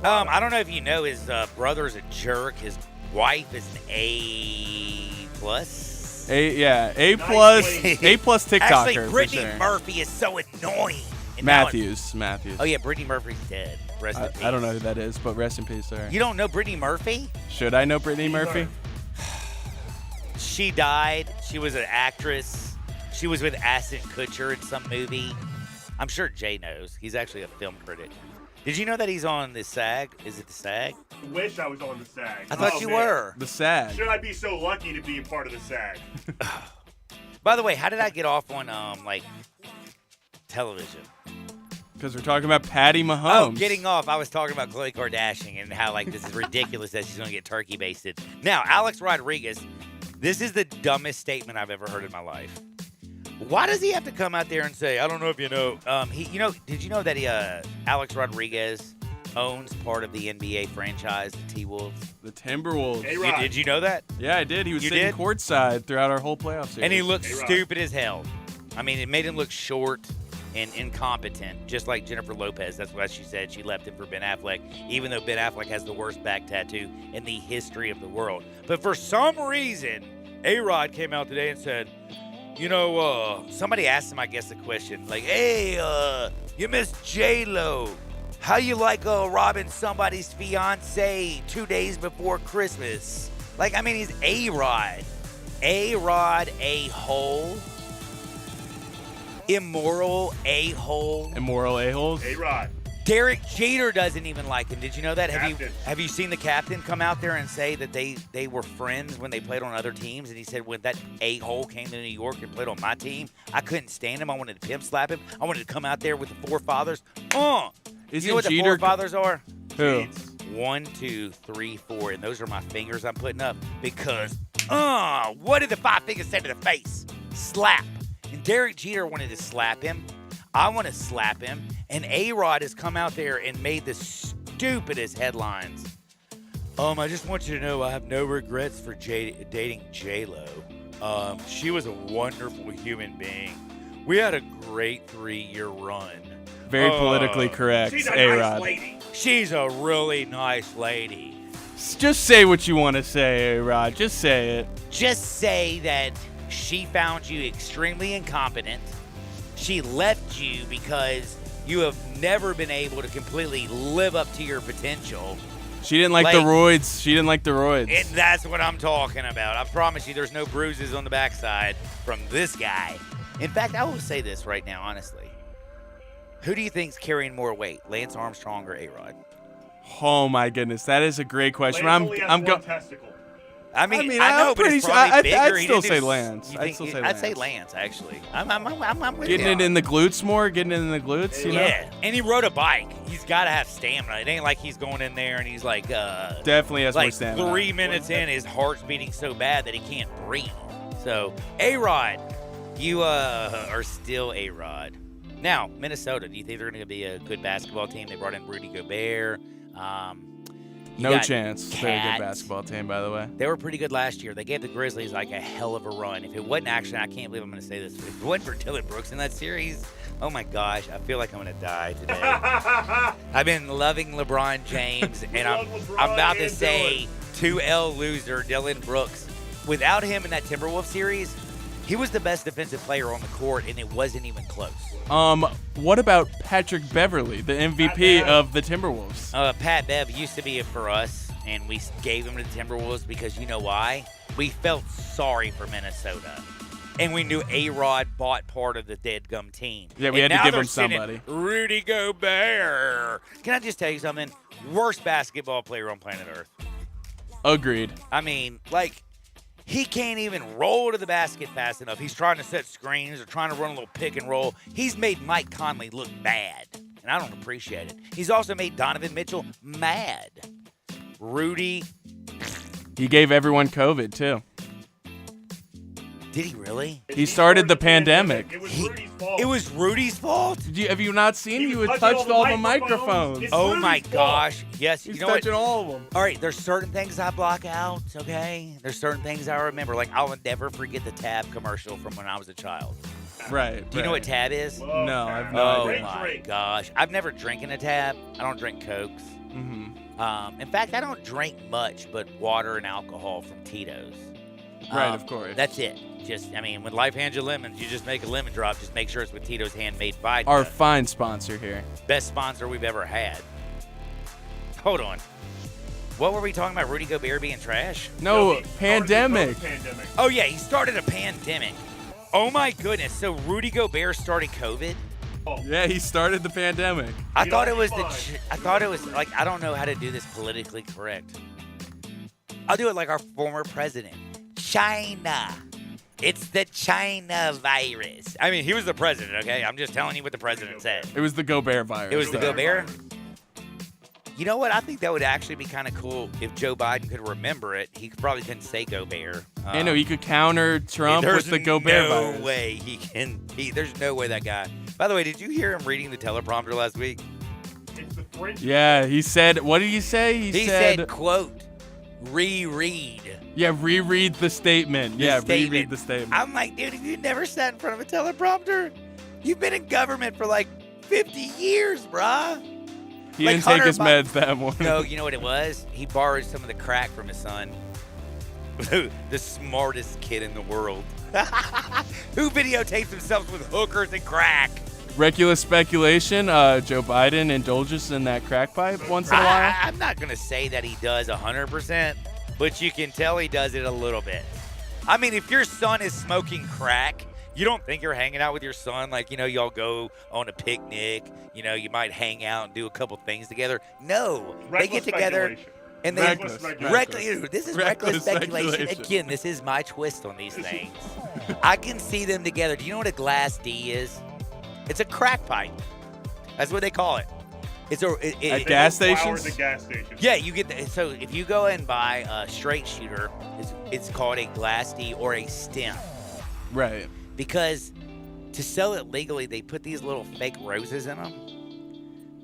I don't know if you know his brother's a jerk. His wife is an A+. A plus TikToker. Actually, Brittany Murphy is so annoying. Matthews. Oh yeah, Brittany Murphy's dead. Rest in peace. I don't know who that is, but rest in peace, sir. You don't know Brittany Murphy? Should I know Brittany Murphy? She died. She was an actress. She was with Ashton Kutcher in some movie. I'm sure Jay knows. He's actually a film critic. Did you know that he's on the SAG? Is it the SAG? I wish I was on the SAG. I thought you were. The SAG. Should I be so lucky to be a part of the SAG? By the way, how did I get off on television? Because we're talking about Patty Mahomes. Oh, getting off. I was talking about Khloe Kardashian and how this is ridiculous that she's going to get turkey basted. Now, Alex Rodriguez, this is the dumbest statement I've ever heard in my life. Why does he have to come out there and say, I don't know if you know. Did you know that Alex Rodriguez owns part of the NBA franchise, the T-Wolves? The Timberwolves. Did you know that? Yeah, I did. He was sitting courtside throughout our whole playoff series. And he looked stupid as hell. I mean, it made him look short and incompetent, just like Jennifer Lopez. That's what she said. She left him for Ben Affleck, even though Ben Affleck has the worst back tattoo in the history of the world. But for some reason, A-Rod came out today and said, somebody asked him, I guess, the question, hey, you miss J-Lo. How you like robbing somebody's fiance 2 days before Christmas? He's A-Rod. A-Rod, a-hole. Immoral a-hole. Immoral a-holes? A-Rod. Derek Jeter doesn't even like him. Did you know that? Have you seen the captain come out there and say that they were friends when they played on other teams? And he said, when that a-hole came to New York and played on my team, I couldn't stand him. I wanted to pimp slap him. I wanted to come out there with the forefathers. You know what the forefathers are? Who? 1, 2, 3, 4. And those are my fingers I'm putting up because, what did the 5 fingers say to the face? Slap. And Derek Jeter wanted to slap him. I want to slap him. And A-Rod has come out there and made the stupidest headlines. I just want you to know I have no regrets for dating J-Lo. She was a wonderful human being. We had a great 3-year run. Very politically correct, she's a A-Rod. nice lady. She's a really nice lady. Just say what you want to say, A-Rod. Just say it. Just say that she found you extremely incompetent. She left you because you have never been able to completely live up to your potential. She didn't like the roids. She didn't like the roids. And that's what I'm talking about. I promise you there's no bruises on the backside from this guy. In fact, I will say this right now, honestly. Who do you think's carrying more weight, Lance Armstrong or A-Rod? Oh, my goodness. That is a great question. I'm going testicle. I know, but it's probably bigger. I'd still say Lance. I'd say Lance, actually. I'm with getting you. it in the glutes more, getting it in the glutes, you know? Yeah, and he rode a bike. He's got to have stamina. It ain't like he's going in there and he's like, definitely has more stamina. 3 minutes in, his heart's beating so bad that he can't breathe. So, A-Rod, you are still A-Rod. Now, Minnesota, do you think they're going to be a good basketball team? They brought in Rudy Gobert. No chance. Very good basketball team, by the way. They were pretty good last year. They gave the Grizzlies like a hell of a run. If it wasn't actually, I can't believe I'm going to say this, if it wasn't for Dillon Brooks in that series, oh my gosh, I feel like I'm going to die today. I've been loving LeBron James, and I'm about to say 2L loser Dillon Brooks. Without him in that Timberwolves series, he was the best defensive player on the court, and it wasn't even close. What about Patrick Beverly, the MVP of the Timberwolves? Pat Bev used to be it for us, and we gave him to the Timberwolves because you know why? We felt sorry for Minnesota. And we knew A-Rod bought part of the dead gum team. Yeah, we had to give him somebody. Rudy Gobert. Can I just tell you something? Worst basketball player on planet Earth. Agreed. I mean, he can't even roll to the basket fast enough. He's trying to set screens or trying to run a little pick and roll. He's made Mike Conley look bad, and I don't appreciate it. He's also made Donovan Mitchell mad. Rudy. He gave everyone COVID, too. Did he really? He started the pandemic. It was Rudy's fault. It was Rudy's fault? Have you not seen? He would touch all the microphones. Oh, my gosh. Yes. He's you know touching what? all of them. All right, there's certain things I block out, okay? There's certain things I remember. Like, I'll never forget the Tab commercial from when I was a child. Right. Do you know what Tab is? No, I've no idea. Oh, my gosh. I've never drinking a Tab. I don't drink Cokes. Mm-hmm. In fact, I don't drink much but water and alcohol from Tito's. Right, of course. That's it. When life hands you lemons, you just make a lemon drop. Just make sure it's with Tito's handmade vodka. Our fine sponsor here. Best sponsor we've ever had. Hold on. What were we talking about? Rudy Gobert being trash? No, pandemic. Oh, yeah, he started a pandemic. Oh, my goodness. So Rudy Gobert started COVID? Yeah, he started the pandemic. I thought it was I don't know how to do this politically correct. I'll do it like our former president. China. It's the China virus. I mean, he was the president, okay? I'm just telling you what the president said. It was the Gobert virus. It was the Gobert? You know what? I think that would actually be kind of cool if Joe Biden could remember it. He probably couldn't say Gobert. I know, he could counter Trump with the Gobert virus. There's no way he can. There's no way that guy. By the way, did you hear him reading the teleprompter last week? It's the French. Yeah, he said, what did he say? He said, quote, reread. Yeah, reread the statement. Reread the statement. I'm like, dude, have you never sat in front of a teleprompter? You've been in government for like 50 years, bruh. He didn't take his meds that morning. No, you know what it was? He borrowed some of the crack from his son. The smartest kid in the world. Who videotapes themselves with hookers and crack? Reckless speculation, Joe Biden indulges in that crack pipe once in a while? I'm not going to say that he does 100%, but you can tell he does it a little bit. I mean, if your son is smoking crack, you don't think you're hanging out with your son like, y'all go on a picnic, you might hang out and do a couple things together. No, they get together and they Reckless. This is reckless speculation. Again, this is my twist on these things. I can see them together. Do you know what a Glass D is? It's a crack pipe. That's what they call it. It's at gas stations? At gas stations. Yeah, you get so if you go and buy a straight shooter, it's called a Glass D or a stem. Right. Because to sell it legally, they put these little fake roses in them.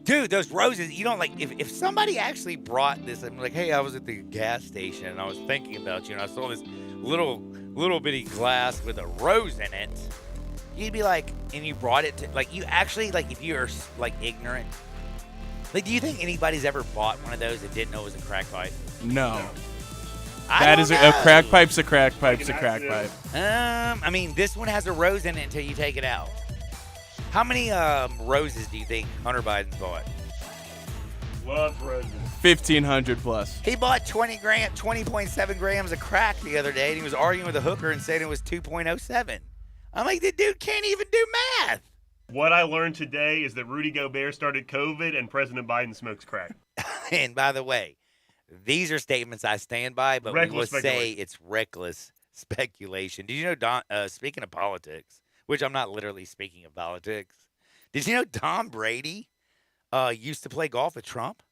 Dude, those roses, you don't if somebody actually brought this, I'm like, hey, I was at the gas station and I was thinking about you and I saw this little bitty glass with a rose in it. You'd be like, and you brought it to, you actually, if you're, ignorant, do you think anybody's ever bought one of those and didn't know it was a crack pipe? No. That is a crack pipe's a crack pipe's a crack pipe. This one has a rose in it until you take it out. How many roses do you think Hunter Biden's bought? Love roses. 1,500 plus. He bought 20.7 grams of crack the other day, and he was arguing with a hooker and saying it was 2.07. I'm like, the dude can't even do math. What I learned today is that Rudy Gobert started COVID and President Biden smokes crack. And by the way, these are statements I stand by, but we will say it's reckless speculation. Did you know, Don, speaking of politics, which I'm not literally speaking of politics, did you know Tom Brady used to play golf with Trump?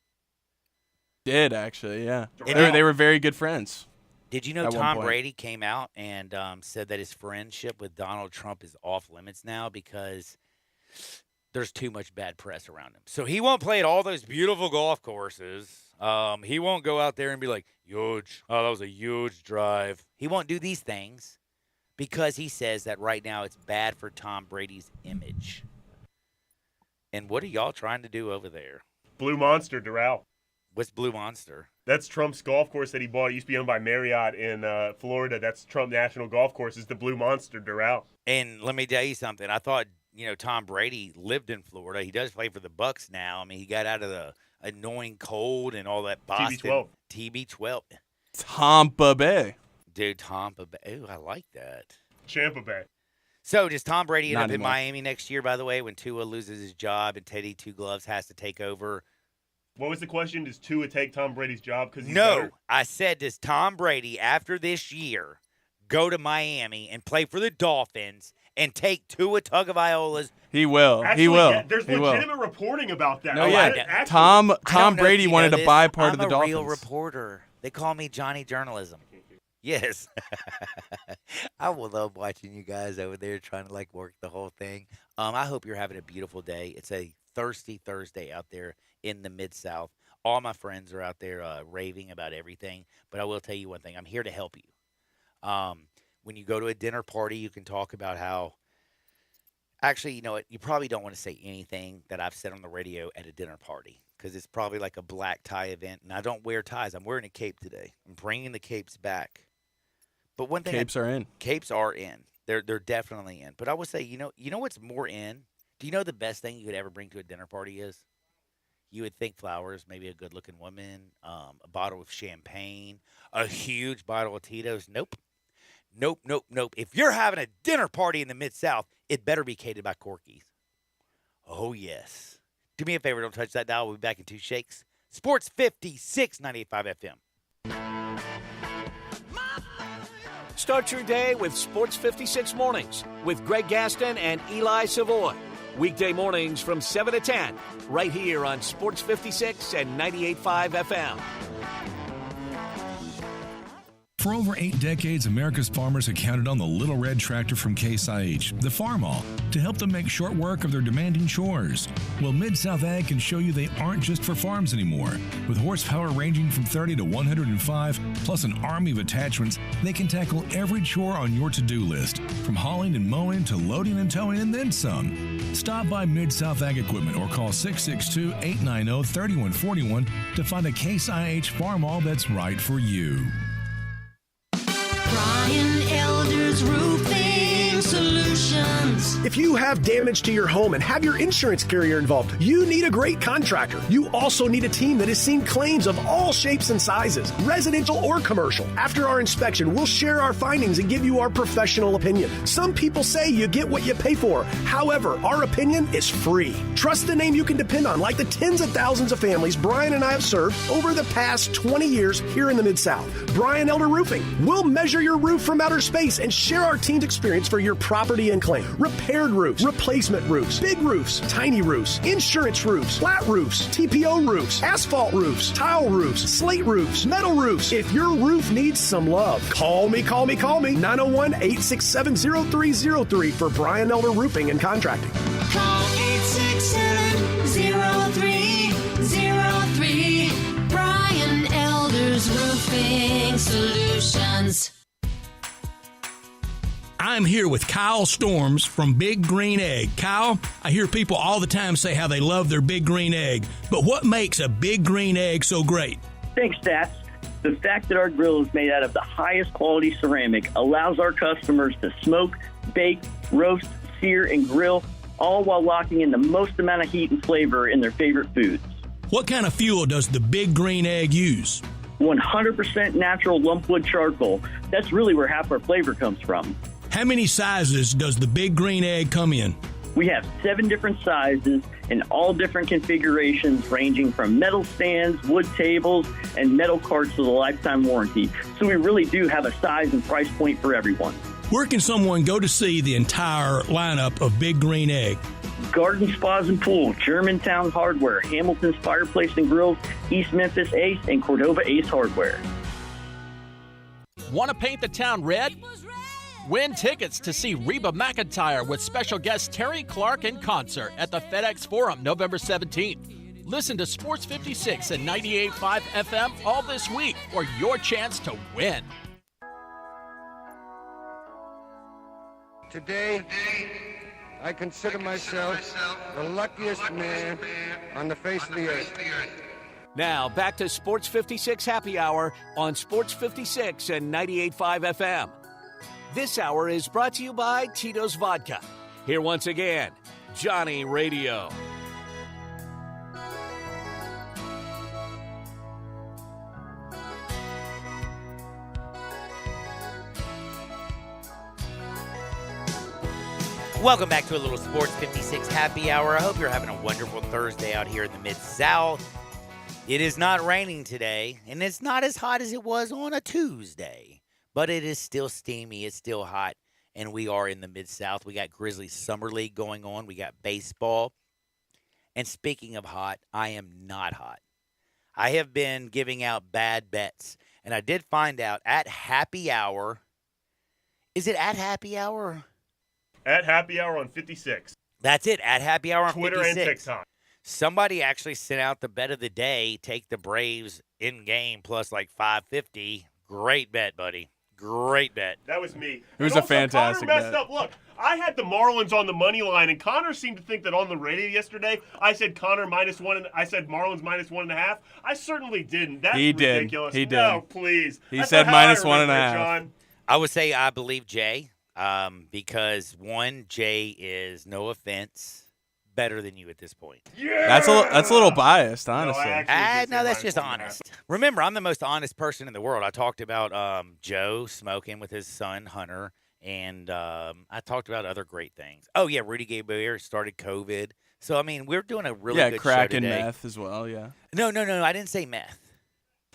Did, actually, yeah. They were very good friends. Did you know Tom Brady came out and said that his friendship with Donald Trump is off limits now because there's too much bad press around him. So he won't play at all those beautiful golf courses. He won't go out there and be like, huge. Oh, that was a huge drive. He won't do these things because he says that right now it's bad for Tom Brady's image. And what are y'all trying to do over there? Blue Monster, Doral. What's Blue Monster? That's Trump's golf course that he bought. It used to be owned by Marriott in Florida. That's Trump National Golf Course. It's the Blue Monster, Doral. And let me tell you something. I thought, Tom Brady lived in Florida. He does play for the Bucks now. I mean, he got out of the annoying cold and all that Boston. TB12. Tampa Bay. Dude, Tampa Bay. Ooh, I like that. Tampa Bay. So does Tom Brady end up in Miami next year, by the way, when Tua loses his job and Teddy Two Gloves has to take over? What was the question? Does Tua take Tom Brady's job because he's No, better? I said, does Tom Brady, after this year, go to Miami and play for the Dolphins and take Tua Tagovailoa's? He will. Actually, He will. Yeah, there's he legitimate will. reporting about that. No, yeah. Tom Brady wanted to buy part of the Dolphins. I'm a real reporter. They call me Johnny Journalism. Yes. I will love watching you guys over there trying to work the whole thing. I hope you're having a beautiful day. It's a thirsty Thursday out there in the Mid-South. All my friends are out there raving about everything. But I will tell you one thing. I'm here to help you. When you go to a dinner party, you can talk about how – actually, you know what? You probably don't want to say anything that I've said on the radio at a dinner party because it's probably like a black tie event. And I don't wear ties. I'm wearing a cape today. I'm bringing the capes back. But one thing – Capes are in. Capes are in. They're definitely in. But I would say, you know what's more in? Do you know the best thing you could ever bring to a dinner party is? You would think flowers, maybe a good-looking woman, a bottle of champagne, a huge bottle of Tito's. Nope. If you're having a dinner party in the Mid-South, it better be catered by Corky's. Oh, yes. Do me a favor, don't touch that dial. We'll be back in 2 shakes. Sports 56, 98.5 FM. Start your day with Sports 56 Mornings with Greg Gaston and Eli Savoy. Weekday mornings from 7 to 10, right here on Sports 56 and 98.5 FM. For over 8 decades, America's farmers have counted on the Little Red Tractor from Case IH, the Farmall, to help them make short work of their demanding chores. Well, Mid-South Ag can show you they aren't just for farms anymore. With horsepower ranging from 30 to 105, plus an army of attachments, they can tackle every chore on your to-do list, from hauling and mowing to loading and towing and then some. Stop by Mid-South Ag Equipment or call 662-890-3141 to find a Case IH Farmall that's right for you. Brian Elders Roofing Solutions. If you have damage to your home and have your insurance carrier involved, you need a great contractor. You also need a team that has seen claims of all shapes and sizes, residential or commercial. After our inspection, we'll share our findings and give you our professional opinion. Some people say you get what you pay for. However, our opinion is free. Trust the name you can depend on, like the tens of thousands of families Brian and I have served over the past 20 years here in the Mid-South. Brian Elder Roofing. We'll measure your roof from outer space and share our team's experience for your property and claim. Repaired roofs, replacement roofs, big roofs, tiny roofs, insurance roofs, flat roofs, TPO roofs, asphalt roofs, tile roofs, slate roofs, metal roofs. If your roof needs some love, call me. 901-867-0303 for Brian Elder Roofing and Contracting. Call 867-0303. Brian Elders Roofing Solutions. I'm here with Kyle Storms from Big Green Egg. Kyle, I hear people all the time say how they love their Big Green Egg, but what makes a Big Green Egg so great? Thanks, Stats. The fact that our grill is made out of the highest quality ceramic allows our customers to smoke, bake, roast, sear, and grill, all while locking in the most amount of heat and flavor in their favorite foods. What kind of fuel does the Big Green Egg use? 100% natural lumpwood charcoal. That's really where half our flavor comes from. How many sizes does the Big Green Egg come in? We have 7 different sizes and all different configurations ranging from metal stands, wood tables, and metal carts with a lifetime warranty. So we really do have a size and price point for everyone. Where can someone go to see the entire lineup of Big Green Egg? Garden Spas and Pool, Germantown Hardware, Hamilton's Fireplace and Grills, East Memphis Ace, and Cordova Ace Hardware. Want to paint the town red? Win tickets to see Reba McEntire with special guest Terry Clark in concert at the FedEx Forum November 17th. Listen to Sports 56 and 98.5 FM all this week for your chance to win. Today, I consider myself the luckiest man on the face of the earth. Now, back to Sports 56 Happy Hour on Sports 56 and 98.5 FM. This hour is brought to you by Tito's Vodka. Here once again, Johnny Radio. Welcome back to a little Sports 56 Happy Hour. I hope you're having a wonderful Thursday out here in the Mid-South. It is not raining today, and it's not as hot as it was on a Tuesday, but it is still steamy. It's still hot, and we are in the Mid-South. We got Grizzlies Summer League going on. We got baseball. And speaking of hot, I am not hot. I have been giving out bad bets, and I did find out at Happy Hour. Is it at Happy Hour? At Happy Hour on 56. That's it, at Happy Hour on Twitter 56. and TikTok. Somebody actually sent out the bet of the day, take the Braves in game plus like 550. Great bet, buddy. Great bet. That was me. It was And a fantastic Connor messed bet. up. Look, I had the Marlins on the money line, and Connor seemed to think that on the radio yesterday, I said Connor -1, and I said Marlins -1.5. I certainly didn't. That's He did. ridiculous. He did. No, please. He That's said not how I -1.5. remember it, John. I would say I believe Jay because, one, Jay is, no offense, better than you at this point. Yeah! That's a little biased, honestly. No, that's just honest. Remember, I'm the most honest person in the world. I talked about Joe smoking with his son, Hunter, and I talked about other great things. Oh, yeah, Rudy Gobert started COVID. So, I mean, we're doing a really good crack show and today. meth as well, yeah. No, I didn't say meth.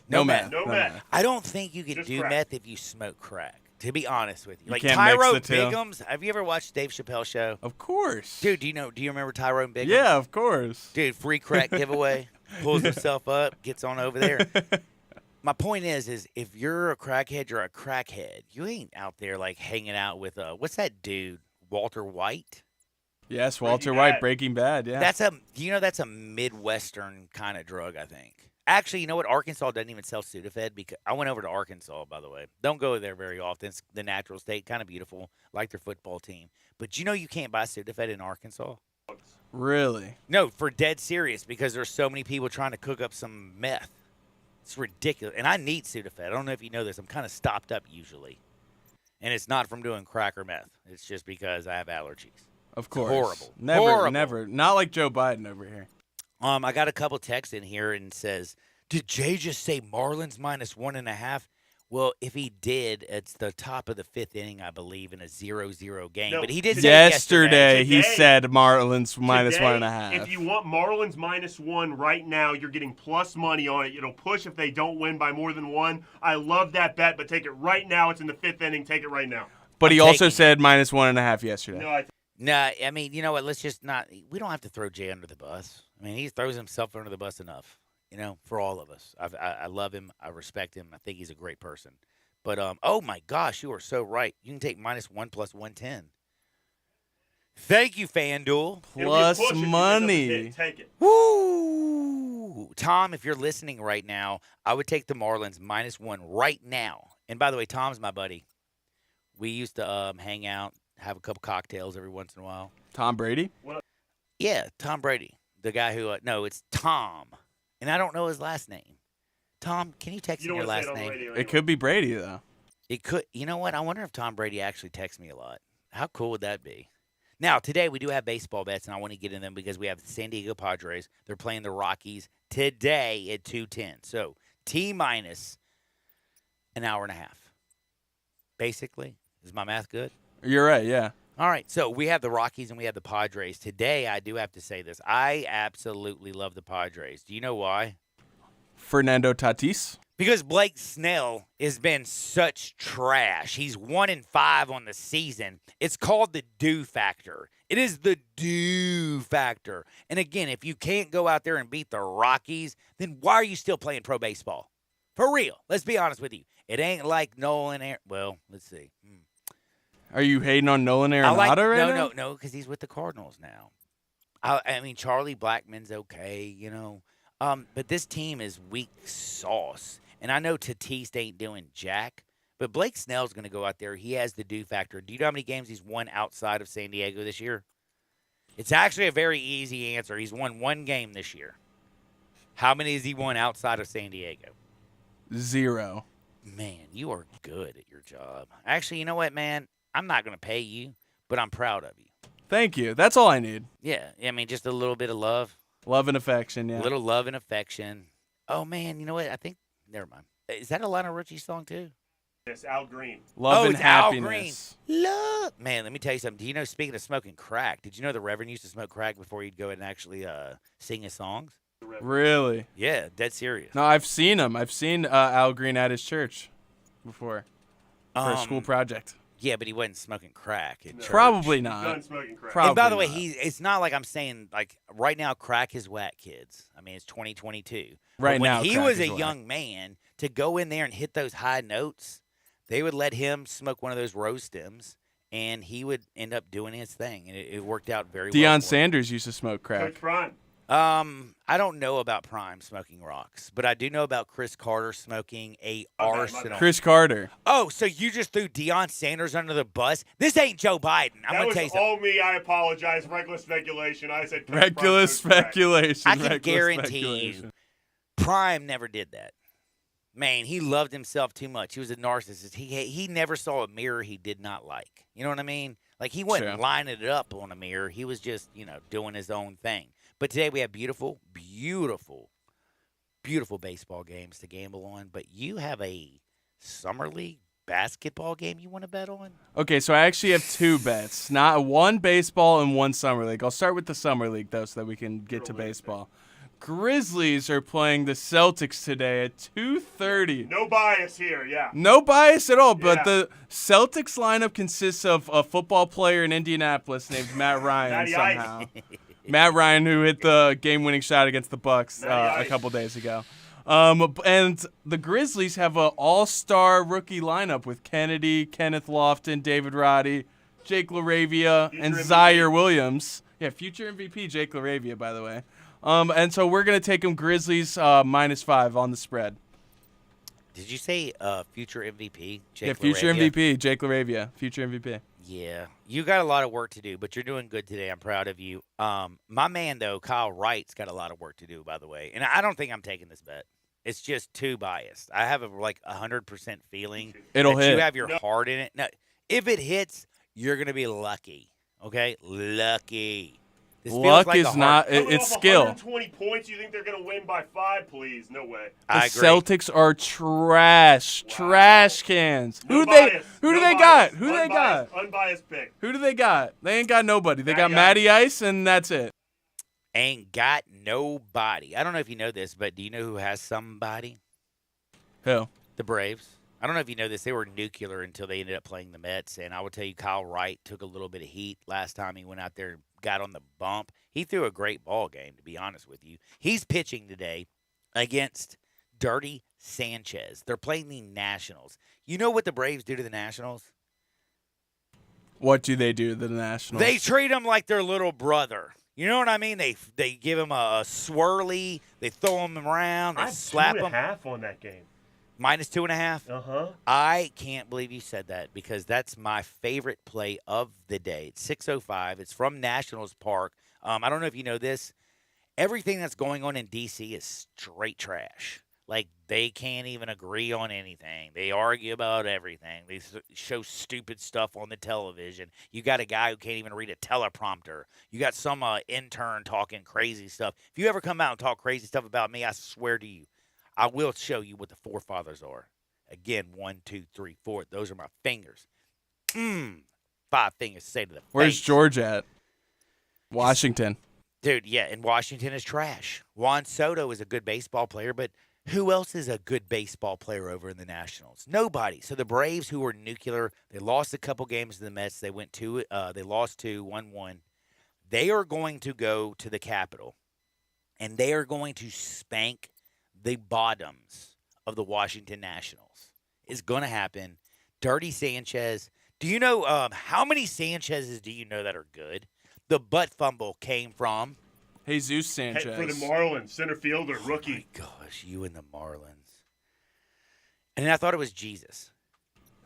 No meth. No meth. I don't think you can Just do crack. meth if you smoke crack, to be honest with you. You Like can't mix Tyrone the two. Biggums. Have you ever watched Dave Chappelle's show? Of course. Dude, do you remember Tyrone Biggums? Yeah, of course. Dude, free crack giveaway. Pulls himself up, gets on over there. My point is if you're a crackhead, you're a crackhead. You ain't out there like hanging out with what's that dude? Walter White? Yes, Walter Breaking White, Bad. Breaking Bad, yeah. That's a Midwestern kind of drug, I think. Actually, you know what? Arkansas doesn't even sell Sudafed because I went over to Arkansas, by the way. Don't go there very often. It's the natural state, kind of beautiful, like their football team. But you know you can't buy Sudafed in Arkansas? Really? No, for dead serious, because there's so many people trying to cook up some meth. It's ridiculous. And I need Sudafed. I don't know if you know this. I'm kind of stopped up usually. And it's not from doing crack or meth. It's just because I have allergies. Of course. Horrible. Never, Horrible. never. Not like Joe Biden over here. I got a couple texts in here and says, did Jay just say Marlins -1.5? Well, if he did, it's the top of the 5th inning, I believe, in a 0-0 game. No, but he did say it Yesterday, he Today- said Marlins Today, -1.5. If you want Marlins -1 right now, you're getting plus money on it. It'll push if they don't win by more than 1. I love that bet, but take it right now. It's in the 5th inning. Take it right now. But he I'm also taking said -1.5 yesterday. No, Nah, I mean, you know what? Let's just not. We don't have to throw Jay under the bus. I mean, he throws himself under the bus enough, you know, for all of us. I love him. I respect him. I think he's a great person. But, oh, my gosh, you are so right. You can take -1 plus 110. Thank you, FanDuel. Plus money. Take it. Woo! Tom, if you're listening right now, I would take the Marlins -1 right now. And by the way, Tom's my buddy. We used to hang out, have a couple cocktails every once in a while. Tom Brady? Yeah, Tom Brady. The guy who, no, it's Tom. And I don't know his last name. Tom, can you text me your last name? It could be Brady, though. It could. You know what? I wonder if Tom Brady actually texts me a lot. How cool would that be? Now, today we do have baseball bets, and I want to get in them because we have the San Diego Padres. They're playing the Rockies today at 2:10. So, T-minus an hour and a half. Basically. Is my math good? You're right, yeah. All right, so we have the Rockies and we have the Padres. Today, I do have to say this. I absolutely love the Padres. Do you know why? Fernando Tatis? Because Blake Snell has been such trash. He's 1-5 on the season. It's called the do factor. It is the do factor. And again, if you can't go out there and beat the Rockies, then why are you still playing pro baseball? For real. Let's be honest with you. It ain't like Nolan Aaron. Well, let's see. Are you hating on Nolan Arenado right now? No, because he's with the Cardinals now. I mean, Charlie Blackmon's okay, you know. But this team is weak sauce. And I know Tatis ain't doing jack, but Blake Snell's going to go out there. He has the do factor. Do you know how many games he's won outside of San Diego this year? It's actually a very easy answer. He's won 1 game this year. How many has he won outside of San Diego? 0. Man, you are good at your job. Actually, you know what, man? I'm not going to pay you, but I'm proud of you. Thank you. That's all I need. Yeah, I mean, just a little bit of love. Love and affection, yeah. A little love and affection. Oh, man, you know what? I think, never mind. Is that a Lionel Richie song, too? Yes, Al Green. Love and it's happiness. Al Green. Love. Man, let me tell you something. Do you know, speaking of smoking crack, did you know the Reverend used to smoke crack before he'd go and actually sing his songs? Really? Yeah, dead serious. No, I've seen him. I've seen Al Green at his church before for a school project. Yeah, but he wasn't smoking crack at church. Probably not. Done smoking crack. Probably And by the way, not. it's not like I'm saying, like, right now, crack is whack, kids. I mean, it's 2022. Right But now, when he crack was is a whack. young man, to go in there and hit those high notes, they would let him smoke one of those rose stems, and he would end up doing his thing. And it worked out very well. Deion for him. Sanders used to smoke crack. Coach Prime. I don't know about Prime smoking rocks, but I do know about Chris Carter smoking a arsenal. Chris Carter. Oh, so you just threw Deion Sanders under the bus? This ain't Joe Biden. I'm That going to was tell you something. all me. I apologize. Reckless speculation. I said Coach Reckless Prime smokes crack. speculation. I can reckless guarantee speculation. you, Prime never did that. Man, he loved himself too much. He was a narcissist. He never saw a mirror he did not like. You know what I mean? Like, he wasn't Sure. lining it up on a mirror. He was just, doing his own thing. But today we have beautiful, beautiful, beautiful baseball games to gamble on. But you have a summer league basketball game you want to bet on? Okay, so I actually have 2 bets. Not one baseball and one summer league. I'll start with the summer league, though, so that we can get to baseball. Grizzlies are playing the Celtics today at 2:30. No bias here, yeah. No bias at all, but Yeah. the Celtics lineup consists of a football player in Indianapolis named Matt Ryan Matty Ice. somehow. Matt Ryan, who hit the game-winning shot against the Bucks Matty a Ice. couple days ago. And the Grizzlies have an all-star rookie lineup with Kennedy, Kenneth Lofton, David Roddy, Jake LaRavia, and Future Zaire Williams. Yeah, future MVP Jake LaRavia, by the way. And so we're going to take them Grizzlies -5 on the spread. Did you say future MVP? Jake Yeah, future LaRavia? MVP, Jake LaRavia, future MVP. Yeah, you got a lot of work to do, but you're doing good today. I'm proud of you. My man, though, Kyle Wright's got a lot of work to do, by the way. And I don't think I'm taking this bet. It's just too biased. I have a 100% feeling It'll that hit. you have your heart in it. No, if it hits, you're going to be lucky. Okay? Lucky. This feels Luck like a is hard- not, Coming it's off skill. 120 points, you think they're going to win by 5? Please, no way. The I agree. Celtics are trash cans. No Who bias. do No they bias. got? Who they got? Unbiased- Unbiased pick. Who do they got? They ain't got nobody. They got Matty Matty Ice, and that's it. Ain't got nobody. I don't know if you know this, but do you know who has somebody? Who? The Braves. I don't know if you know this. They were nuclear until they ended up playing the Mets. And I will tell you, Kyle Wright took a little bit of heat last time he went out there and got on the bump. He threw a great ball game, to be honest with you. He's pitching today against Dirty Sanchez. They're playing the Nationals. You know what the Braves do to the Nationals? What do they do to the Nationals? They treat him like their little brother. You know what I mean? They give him a swirly. They throw him around. They I have slap him. 2.5 on that game. -2.5. Uh-huh. I can't believe you said that because that's my favorite play of the day. It's 6:05. It's from Nationals Park. I don't know if you know this. Everything that's going on in D.C. is straight trash. Like They can't even agree on anything. They argue about everything. They show stupid stuff on the television. You got a guy who can't even read a teleprompter. You got some intern talking crazy stuff. If you ever come out and talk crazy stuff about me, I swear to you, I will show you what the forefathers are. Again, 1, 2, 3, 4. Those are my fingers. 5 fingers to say to the Where's face. George at? Washington. Dude, yeah, and Washington is trash. Juan Soto is a good baseball player, but who else is a good baseball player over in the Nationals? Nobody. So the Braves, who were nuclear, they lost a couple games to the Mets. They lost 1-1. They are going to go to the Capitol, and they are going to spank the bottoms of the Washington Nationals. It's going to happen. Dirty Sanchez. Do you know how many Sanchez's do you know that are good? The butt fumble came from Jesus Sanchez. For the Marlins, center fielder, rookie. Oh my gosh, you and the Marlins. And I thought it was Jesus.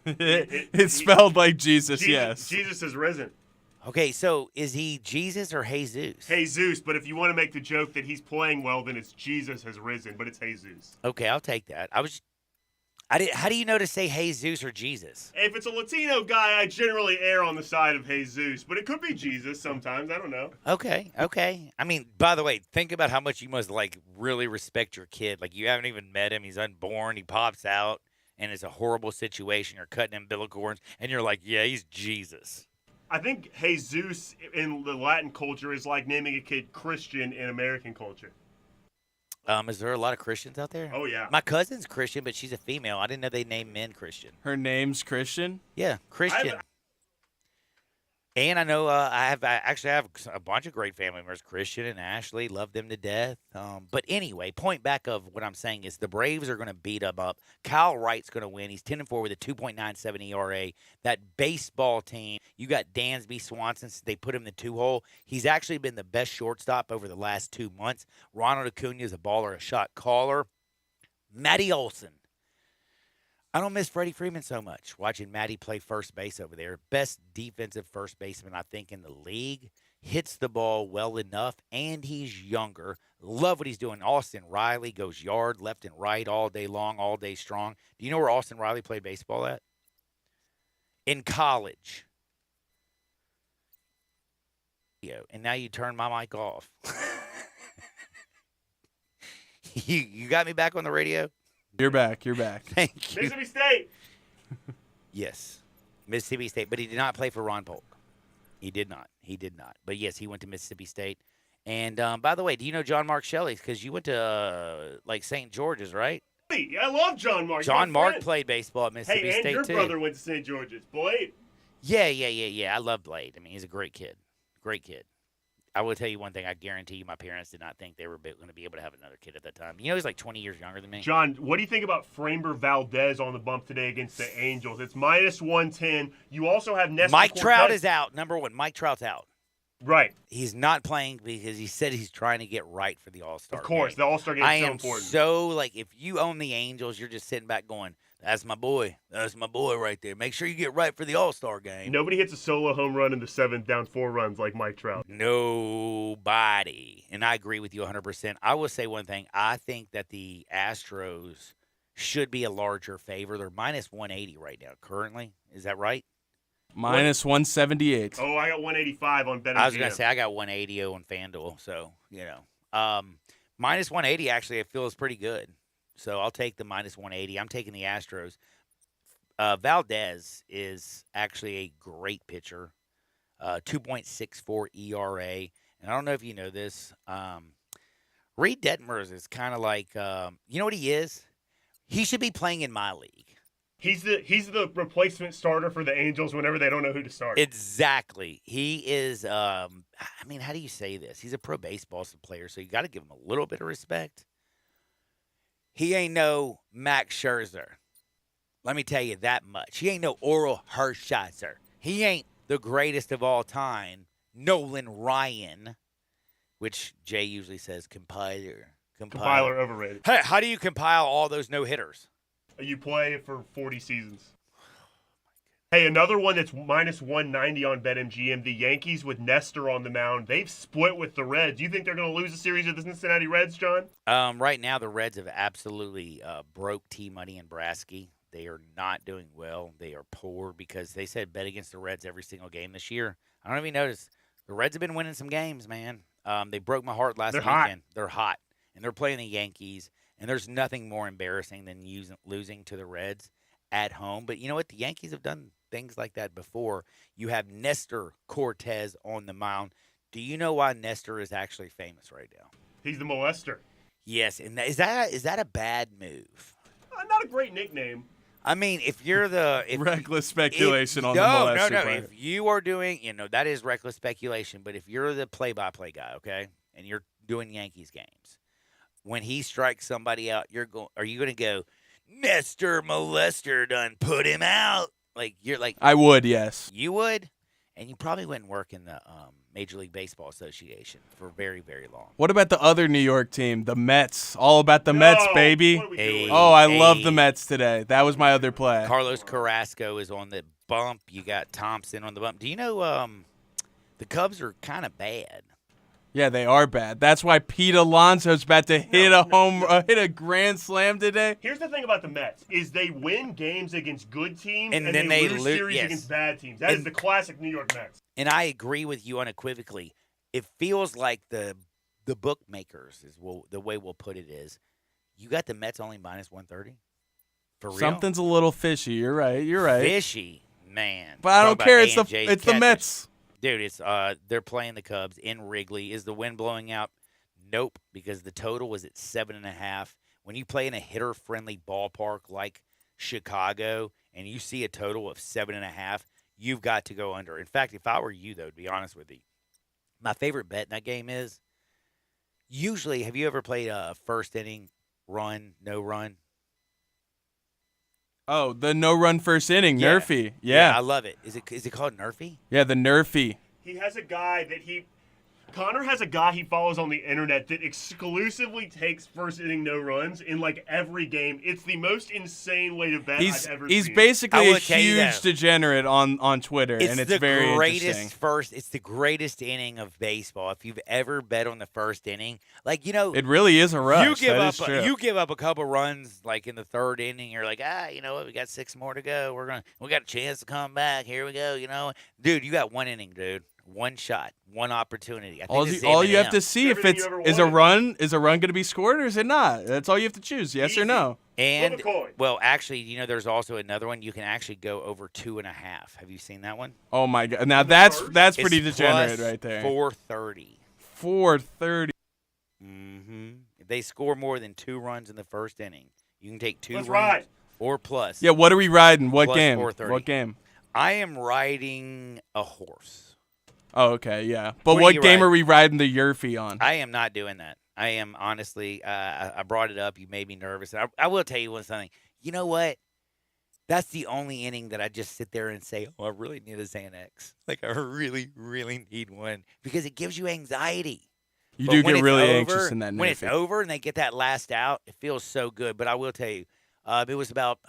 It's spelled like Jesus, yes. Jesus has risen. Okay, so is he Jesus or Jesus? Jesus, but if you want to make the joke that he's playing well, then it's Jesus has risen, but it's Jesus. Okay, I'll take that. How do you know to say Jesus or Jesus? If it's a Latino guy, I generally err on the side of Jesus, but it could be Jesus sometimes. I don't know. Okay. I mean, by the way, think about how much you must really respect your kid. Like, you haven't even met him. He's unborn. He pops out, and it's a horrible situation. You're cutting umbilical cords, and you're like, yeah, he's Jesus. I think Jesus in the Latin culture is like naming a kid Christian in American culture. Is there a lot of Christians out there? Oh, yeah. My cousin's Christian, but she's a female. I didn't know they named men Christian. Her name's Christian? Yeah, Christian. And I know I have a bunch of great family members, Christian and Ashley, love them to death. But anyway, point back of what I'm saying is the Braves are going to beat them up. Kyle Wright's going to win. He's 10-4 with a 2.97 ERA. That baseball team, you got Dansby Swanson. They put him in the 2-hole. He's actually been the best shortstop over the last 2 months. Ronald Acuna is a baller, a shot caller. Matty Olson. I don't miss Freddie Freeman so much. Watching Matty play first base over there. Best defensive first baseman, I think, in the league. Hits the ball well enough, and he's younger. Love what he's doing. Austin Riley goes yard, left and right all day long, all day strong. Do you know where Austin Riley played baseball at? In college. And now you turn my mic off. You got me back on the radio? You're back. Thank you. Mississippi State. Yes, Mississippi State. But he did not play for Ron Polk. He did not. But, yes, he went to Mississippi State. And, by the way, do you know John Mark Shelley? Because you went to, St. George's, right? I love John Mark. John Mark played baseball at Mississippi State, your too. brother went to St. George's. Blade. Yeah. I love Blade. I mean, he's a great kid. I will tell you one thing. I guarantee you my parents did not think they were going to be able to have another kid at that time. You know, he's like 20 years younger than me. John, what do you think about Framber Valdez on the bump today against the Angels? It's minus 110. You also have Nestor Mike Cortez. Trout is out. Number one, Mike Trout's out. Right. He's not playing because he said he's trying to get right for the All-Star game. Of course, the All-Star game is so important. So, if you own the Angels, you're just sitting back going, that's my boy. That's my boy right there. Make sure you get right for the All-Star game. Nobody hits a solo home run in the 7th down 4 runs like Mike Trout. Nobody. And I agree with you 100%. I will say one thing. I think that the Astros should be a larger favor. They're minus 180 right now currently. Is that right? Minus 178. Oh, I got 185 on BetMGM. I was going to say I got 180 on FanDuel. So, minus 180 actually it feels pretty good. So I'll take the minus 180. I'm taking the Astros. Valdez is actually a great pitcher. 2.64 ERA. And I don't know if you know this. Reed Detmers is kind of like, you know what he is? He should be playing in my league. He's the replacement starter for the Angels whenever they don't know who to start. Exactly. He is, how do you say this? He's a pro baseball player, so you got to give him a little bit of respect. He ain't no Max Scherzer. Let me tell you that much. He ain't no Oral Hershiser. He ain't the greatest of all time, Nolan Ryan, which Jay usually says compiler. Compiler overrated. Hey, how do you compile all those no-hitters? You play for 40 seasons. Hey, another one that's minus 190 on BetMGM, the Yankees with Nestor on the mound. They've split with the Reds. Do you think they're going to lose a series of the Cincinnati Reds, John? Right now, the Reds have absolutely broke T-Money and Brasky. They are not doing well. They are poor because they said bet against the Reds every single game this year. I don't know if you noticed. The Reds have been winning some games, man. They broke my heart last weekend. Hot. They're hot. And they're playing the Yankees. And there's nothing more embarrassing than losing to the Reds at home. But you know what? The Yankees have done things like that before. You have Nestor Cortez on the mound. Do you know why Nestor is actually famous right now? He's the molester. Yes, and is that a bad move? Not a great nickname. I mean, if you're the reckless speculation on the molester No. part. If you are doing, that is reckless speculation. But if you're the play-by-play guy, okay, and you're doing Yankees games, when he strikes somebody out, are you going to go, Nestor Molester done put him out? Like you're like I would, yes. You would, and you probably wouldn't work in the Major League Baseball Association for very, very long. What about the other New York team, the Mets? All about the Mets, baby. I love the Mets today. That was my other play. Carlos Carrasco is on the bump. You got Thompson on the bump. Do you know the Cubs are kind of bad? Yeah, they are bad. That's why Pete Alonso's about to hit hit a grand slam today. Here's the thing about the Mets is they win games against good teams And and then they they lose lo- series yes. against bad teams. That is the classic New York Mets. And I agree with you unequivocally. It feels like the bookmakers is the way we'll put it is. You got the Mets only minus 130? For real? Something's a little fishy. You're right. Fishy, man. But I don't Talk care. about It's the Mets. Dude, it's they're playing the Cubs in Wrigley. Is the wind blowing out? Nope, because the total was at 7.5. When you play in a hitter-friendly ballpark like Chicago and you see a total of 7.5, you've got to go under. In fact, if I were you, though, to be honest with you, my favorite bet in that game is usually, have you ever played a first inning run, no run? Oh, the no-run first inning, Yeah. Nerfy. Yeah. I love it. Is it called Nerfy? Yeah, the Nerfy. He has a guy that Connor has a guy he follows on the internet that exclusively takes first inning no runs in like every game. It's the most insane way to bet I've ever He's seen. basically a huge degenerate on Twitter, and it's the very greatest interesting. It's the greatest inning of baseball. If you've ever bet on the first inning, like It really is a rush. You give That up. is true. You give up a couple runs like in the third inning. You're like, you know what? We got 6 more to go. We got a chance to come back. Here we go. Dude, you got one inning, dude. One shot, one opportunity. I think this is All you have M&M. to see if it's is a run going to be scored or is it not? That's all you have to choose, yes or no. And well, actually, there's also another one. You can actually go over 2.5. Have you seen that one? Oh my god! Now that's pretty It's degenerate plus right there. 430. 430. Mm-hmm. If they score more than 2 runs in the first inning, you can take 2 Let's runs ride. or plus. Yeah, what are we riding? What Plus game? 430. What game? I am riding a horse. Oh, okay, yeah. But What are what you game riding? are we riding the Yerfy on? I am not doing that. I am honestly. I brought it up. You made me nervous. I will tell you one thing. You know what? That's the only inning that I just sit there and say, "Oh, I really need a Xanax. Like I really, really need one," because it gives you anxiety. You But do when get it's really over- anxious in that When it's Nerfy. over and they get that last out, it feels so good. But I will tell you, it was about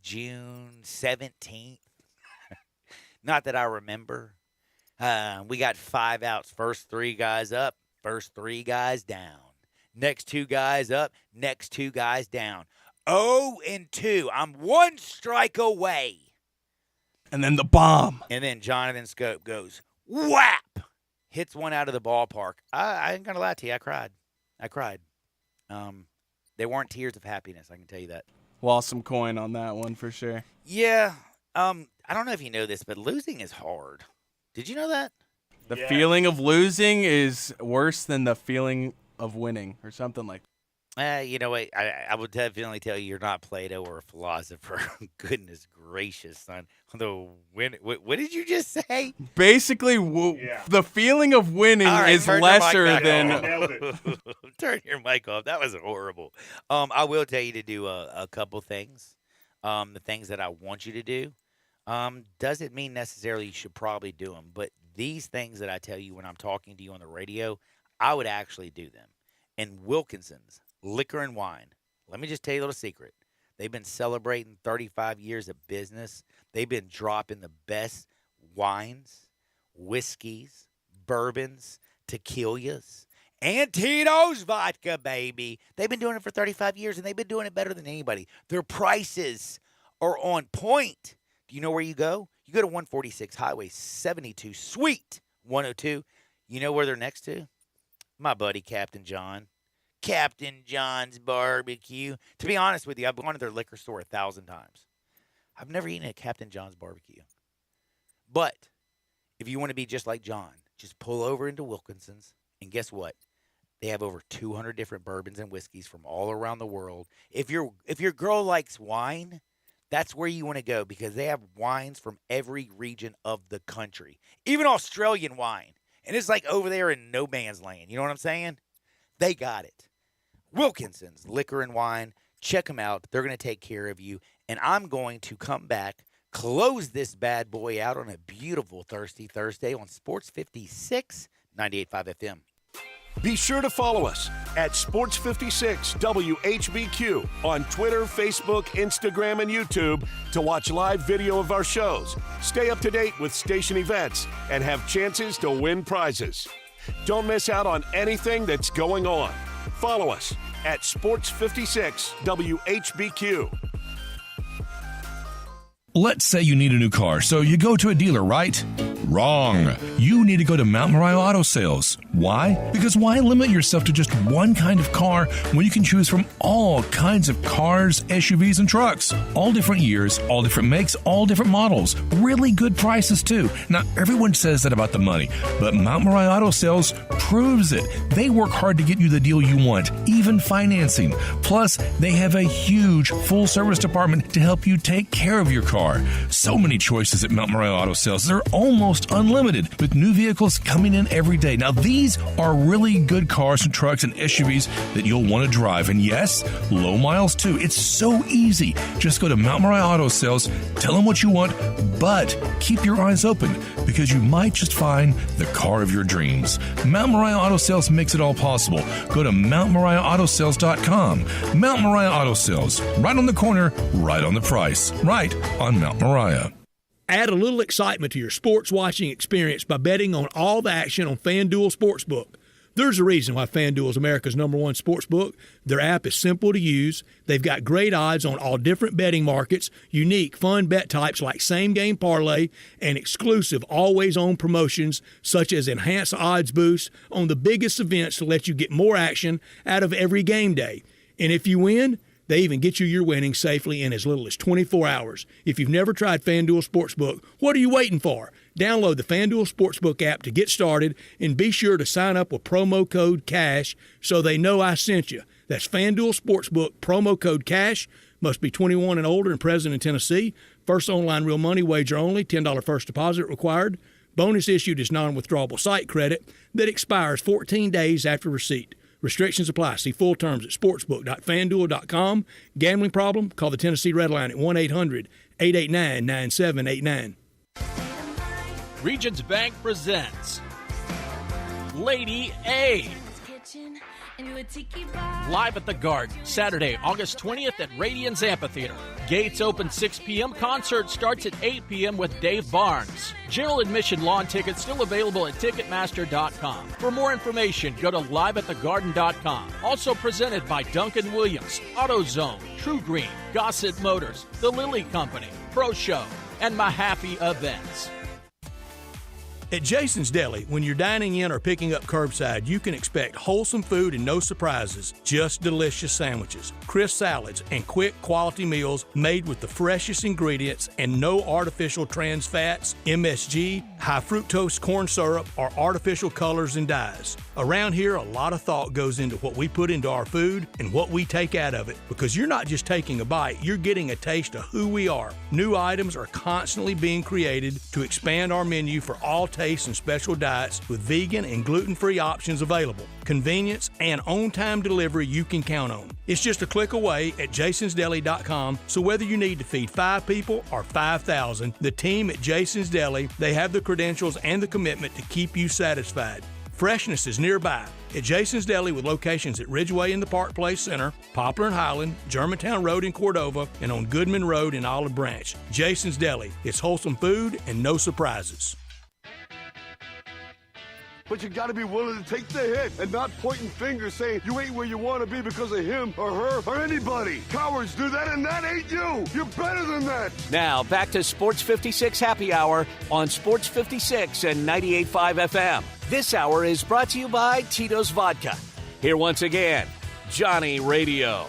June 17th. Not that I remember. We got 5 outs. First 3 guys up. First 3 guys down. Next 2 guys up. Next 2 guys down. 0-2. I'm 1 strike away. And then the bomb. And then Jonathan Scope goes, whap! Hits one out of the ballpark. I ain't going to lie to you. I cried. They weren't tears of happiness, I can tell you that. Lost some coin on that one for sure. Yeah. I don't know if you know this, but losing is hard. Did you know that? The feeling of losing is worse than the feeling of winning or something like that. You know what? I would definitely tell you you're not Plato or a philosopher. Goodness gracious, son. What did you just say? Basically, the feeling of winning All right, is turn your mic lesser back than. on. Turn your mic off. That was horrible. I will tell you to do a couple things. The things that I want you to do. Doesn't mean necessarily you should probably do them, but these things that I tell you when I'm talking to you on the radio, I would actually do them. And Wilkinson's Liquor and Wine, let me just tell you a little secret. They've been celebrating 35 years of business. They've been dropping the best wines, whiskeys, bourbons, tequilas, and Tito's vodka, baby. They've been doing it for 35 years, and they've been doing it better than anybody. Their prices are on point. Do you know where you go? You go to 146 Highway 72, Suite 102. You know where they're next to? My buddy, Captain John. Captain John's Barbecue. To be honest with you, I've gone to their liquor store 1,000 times. I've never eaten at Captain John's Barbecue. But if you want to be just like John, just pull over into Wilkinson's, and guess what? They have over 200 different bourbons and whiskeys from all around the world. If your girl likes wine, that's where you want to go, because they have wines from every region of the country, even Australian wine. And it's like over there in no man's land. You know what I'm saying? They got it. Wilkinson's Liquor and Wine. Check them out. They're going to take care of you. And I'm going to come back, close this bad boy out on a beautiful Thirsty Thursday on Sports 56, 98.5 FM. Be sure to follow us at Sports 56 WHBQ on Twitter, Facebook, Instagram, and YouTube to watch live video of our shows. Stay up to date with station events and have chances to win prizes. Don't miss out on anything that's going on. Follow us at Sports 56 WHBQ. Let's say you need a new car, so you go to a dealer, right? Wrong. You need to go to Mount Moriah Auto Sales. Why? Because why limit yourself to just one kind of car when you can choose from all kinds of cars, SUVs, and trucks? All different years, all different makes, all different models. Really good prices, too. Now, everyone says that about the money, but Mount Moriah Auto Sales proves it. They work hard to get you the deal you want, even financing. Plus, they have a huge full-service department to help you take care of your car. So many choices at Mount Moriah Auto Sales. They're almost unlimited, with new vehicles coming in every day. Now, these are really good cars and trucks and SUVs that you'll want to drive. And yes, low miles too. It's so easy. Just go to Mount Moriah Auto Sales, tell them what you want, but keep your eyes open, because you might just find the car of your dreams. Mount Moriah Auto Sales makes it all possible. Go to MountMoriahAutoSales.com. Mount Moriah Auto Sales, right on the corner, right on the price, right on Mount Moriah. Add a little excitement to your sports watching experience by betting on all the action on FanDuel Sportsbook. There's a reason why FanDuel is America's #1 sportsbook. Their app is simple to use. They've got great odds on all different betting markets, unique, fun bet types like same-game parlay, and exclusive, always-on promotions such as enhanced odds boosts on the biggest events to let you get more action out of every game day. And if you win, they even get you your winnings safely in as little as 24 hours. If you've never tried FanDuel Sportsbook, what are you waiting for? Download the FanDuel Sportsbook app to get started, and be sure to sign up with promo code CASH so they know I sent you. That's FanDuel Sportsbook, promo code CASH. Must be 21 and older and present in Tennessee. First online real money wager only. $10 first deposit required. Bonus issued is non-withdrawable site credit that expires 14 days after receipt. Restrictions apply. See full terms at sportsbook.fanduel.com. Gambling problem? Call the Tennessee Red Line at 1-800-889-9789. Regions Bank presents Lady A. Live at the Garden, Saturday, August 20th at Radiance Amphitheater. Gates open 6 p.m. Concert starts at 8 p.m. with Dave Barnes. General admission lawn tickets still available at Ticketmaster.com. For more information, go to liveatthegarden.com. Also presented by Duncan Williams, AutoZone, True Green, Gossett Motors, The Lily Company, Pro Show, and My Happy Events. At Jason's Deli, when you're dining in or picking up curbside, you can expect wholesome food and no surprises, just delicious sandwiches, crisp salads, and quick quality meals made with the freshest ingredients and no artificial trans fats, MSG, high fructose corn syrup, or artificial colors and dyes. Around here, a lot of thought goes into what we put into our food and what we take out of it, because you're not just taking a bite, you're getting a taste of who we are. New items are constantly being created to expand our menu for all tastes and special diets, with vegan and gluten-free options available. Convenience and on-time delivery you can count on. It's just a click away at jasonsdeli.com, so whether you need to feed 5 people or 5,000, the team at Jason's Deli, they have the credentials and the commitment to keep you satisfied. Freshness is nearby at Jason's Deli with locations at Ridgeway in the Park Place Center, Poplar and Highland, Germantown Road in Cordova, and on Goodman Road in Olive Branch. Jason's Deli. It's wholesome food and no surprises. But you gotta be willing to take the hit and not pointing fingers saying you ain't where you wanna be because of him or her or anybody. Cowards do that and that ain't you. You're better than that. Now, back to Sports 56 Happy Hour on Sports 56 and 98.5 FM. This hour is brought to you by Tito's Vodka. Here once again, Johnny Radio.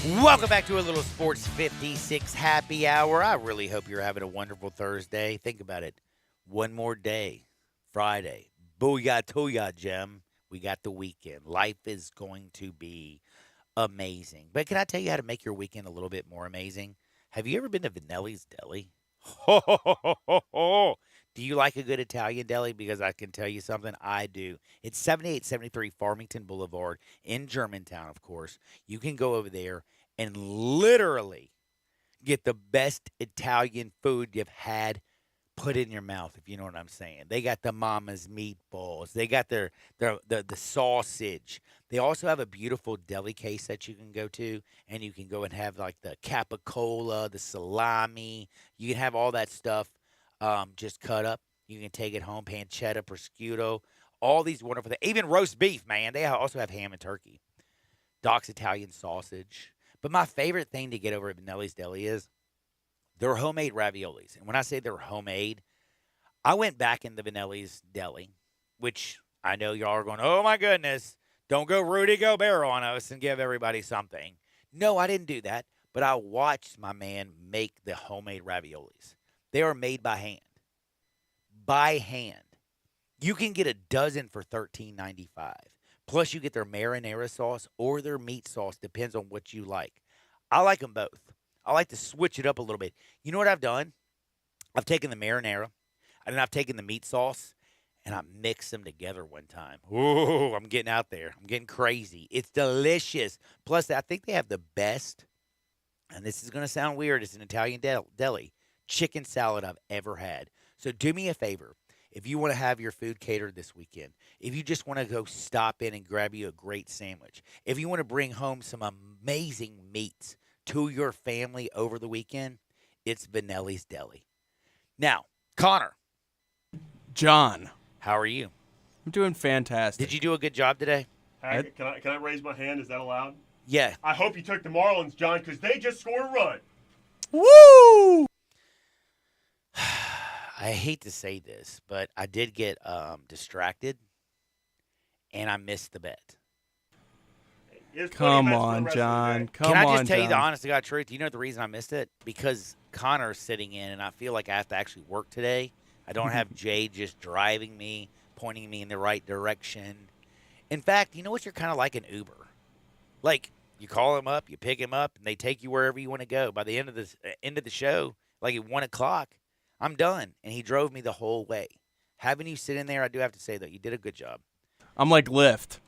Welcome back to a little Sports 56 Happy Hour. I really hope you're having a wonderful Thursday. Think about it. One more day. Friday. Booyah, Jim. We got the weekend. Life is going to be amazing. But can I tell you how to make your weekend a little bit more amazing? Have you ever been to Vanelli's Deli? Do you like a good Italian deli? Because I can tell you something, I do. It's 7873 Farmington Boulevard in Germantown, of course. You can go over there and literally get the best Italian food you've had put in your mouth, if you know what I'm saying. They got the mama's meatballs. They got the sausage. They also have a beautiful deli case that you can go to, and you can go and have like the capicola, the salami. You can have all that stuff just cut up. You can take it home, pancetta, prosciutto, all these wonderful things. Even roast beef, man. They also have ham and turkey. Doc's Italian sausage. But my favorite thing to get over at Vanelli's Deli is their homemade raviolis. And when I say they're homemade, I went back in the Vanelli's Deli, which I know y'all are going, oh my goodness, don't go Rudy Gobert on us and give everybody something. No, I didn't do that. But I watched my man make the homemade raviolis. They are made by hand. By hand. You can get a dozen for $13.95. Plus, you get their marinara sauce or their meat sauce. Depends on what you like. I like them both. I like to switch it up a little bit. You know what I've done? I've taken the marinara, and then I've taken the meat sauce, and I mixed them together one time. Ooh, I'm getting out there. I'm getting crazy. It's delicious. Plus, I think they have the best, and this is going to sound weird, it's an Italian deli, chicken salad I've ever had. So do me a favor. If you want to have your food catered this weekend, if you just want to go stop in and grab you a great sandwich, if you want to bring home some amazing meats to your family over the weekend, it's Vanelli's Deli. Now, Connor. John. How are you? I'm doing fantastic. Did you do a good job today? Hey, can I raise my hand? Is that allowed? Yeah. I hope you took the Marlins, John, because they just scored a run. Woo! I hate to say this, but I did get distracted, and I missed the bet. Come on, John. Can I just tell you the honest to God truth? You know the reason I missed it? Because Connor's sitting in, and I feel like I have to actually work today. I don't have Jay just driving me, pointing me in the right direction. In fact, you know what? You're kind of like an Uber. Like, you call him up, you pick him up, and they take you wherever you want to go. By the end of the show, like at 1 o'clock, I'm done. And he drove me the whole way. Having you sit in there, I do have to say, though, you did a good job. I'm like Lyft.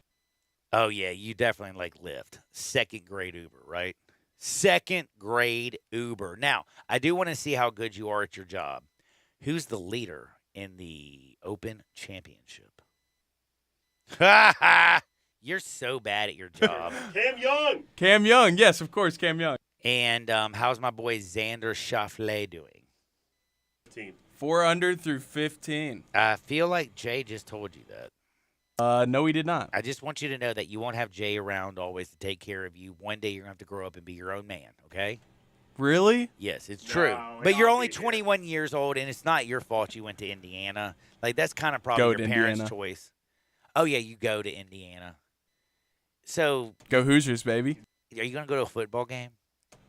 Oh, yeah, you definitely like Lyft. Second grade Uber, right? Second grade Uber. Now, I do want to see how good you are at your job. Who's the leader in the Open Championship? Ha ha! You're so bad at your job. Cam Young. Cam Young. Yes, of course, Cam Young. And how's my boy Xander Schauffele doing? 4 under through 15. I feel like Jay just told you that. No, he did not. I just want you to know that you won't have Jay around always to take care of you. One day you're going to have to grow up and be your own man, okay? Really? Yes, it's true. But you're only 21 years old, and it's not your fault you went to Indiana. Like, that's kind of probably your parents' choice. Oh, yeah, you go to Indiana. So. Go Hoosiers, baby. Are you going to go to a football game?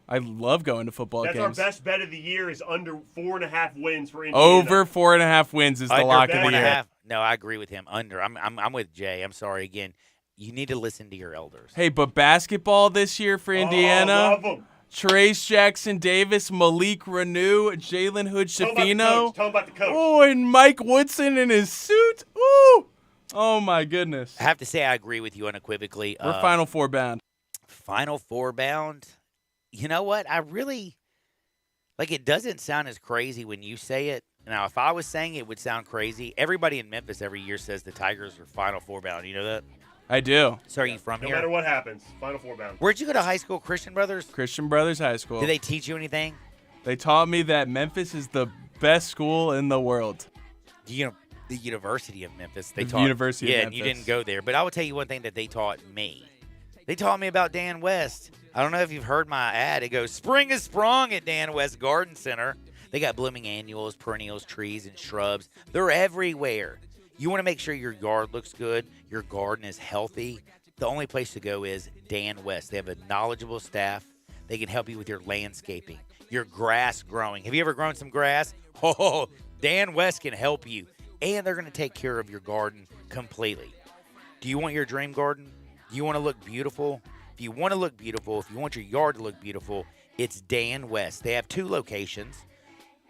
I love going to football games. That's our best bet of the year is under 4.5 wins for Indiana. Over 4.5 wins is the lock of the year. No, I agree with him. Under. I'm with Jay. I'm sorry. Again, you need to listen to your elders. Hey, but basketball this year for Indiana. Love 'em. Trace Jackson Davis, Malik Reneau, Jalen Hood-Schifino. Tell him about the coach. Oh, and Mike Woodson in his suit. Ooh. Oh, my goodness. I have to say I agree with you unequivocally. We're Final Four bound. Final Four bound. You know what? I really, it doesn't sound as crazy when you say it. Now, if I was saying it would sound crazy. Everybody in Memphis every year says the Tigers are Final Four bound. You know that? I do. So are you from no here? No matter what happens, Final Four bound. Where'd you go to high school? Christian Brothers? Christian Brothers High School. Did they teach you anything? They taught me that Memphis is the best school in the world. The University of Memphis. University of Memphis. Yeah, and you didn't go there. But I will tell you one thing that they taught me. They taught me about Dan West. I don't know if you've heard my ad. It goes, spring is sprung at Dan West Garden Center. They got blooming annuals, perennials, trees, and shrubs. They're everywhere. You want to make sure your yard looks good, your garden is healthy. The only place to go is Dan West. They have a knowledgeable staff. They can help you with your landscaping, your grass growing. Have you ever grown some grass? Oh, Dan West can help you. And they're going to take care of your garden completely. Do you want your dream garden? Do you want to look beautiful? If you want to look beautiful, if you want your yard to look beautiful, it's Dan West. They have 2 locations,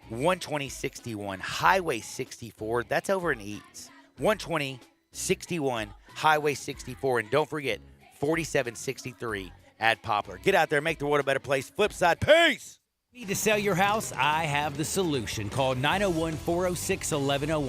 12061 Highway 64. That's over in Eads. 12061 Highway 64. And don't forget, 4763 at Poplar. Get out there, make the world a better place. Flipside, peace! Need to sell your house? I have the solution. Call 901-406-1101.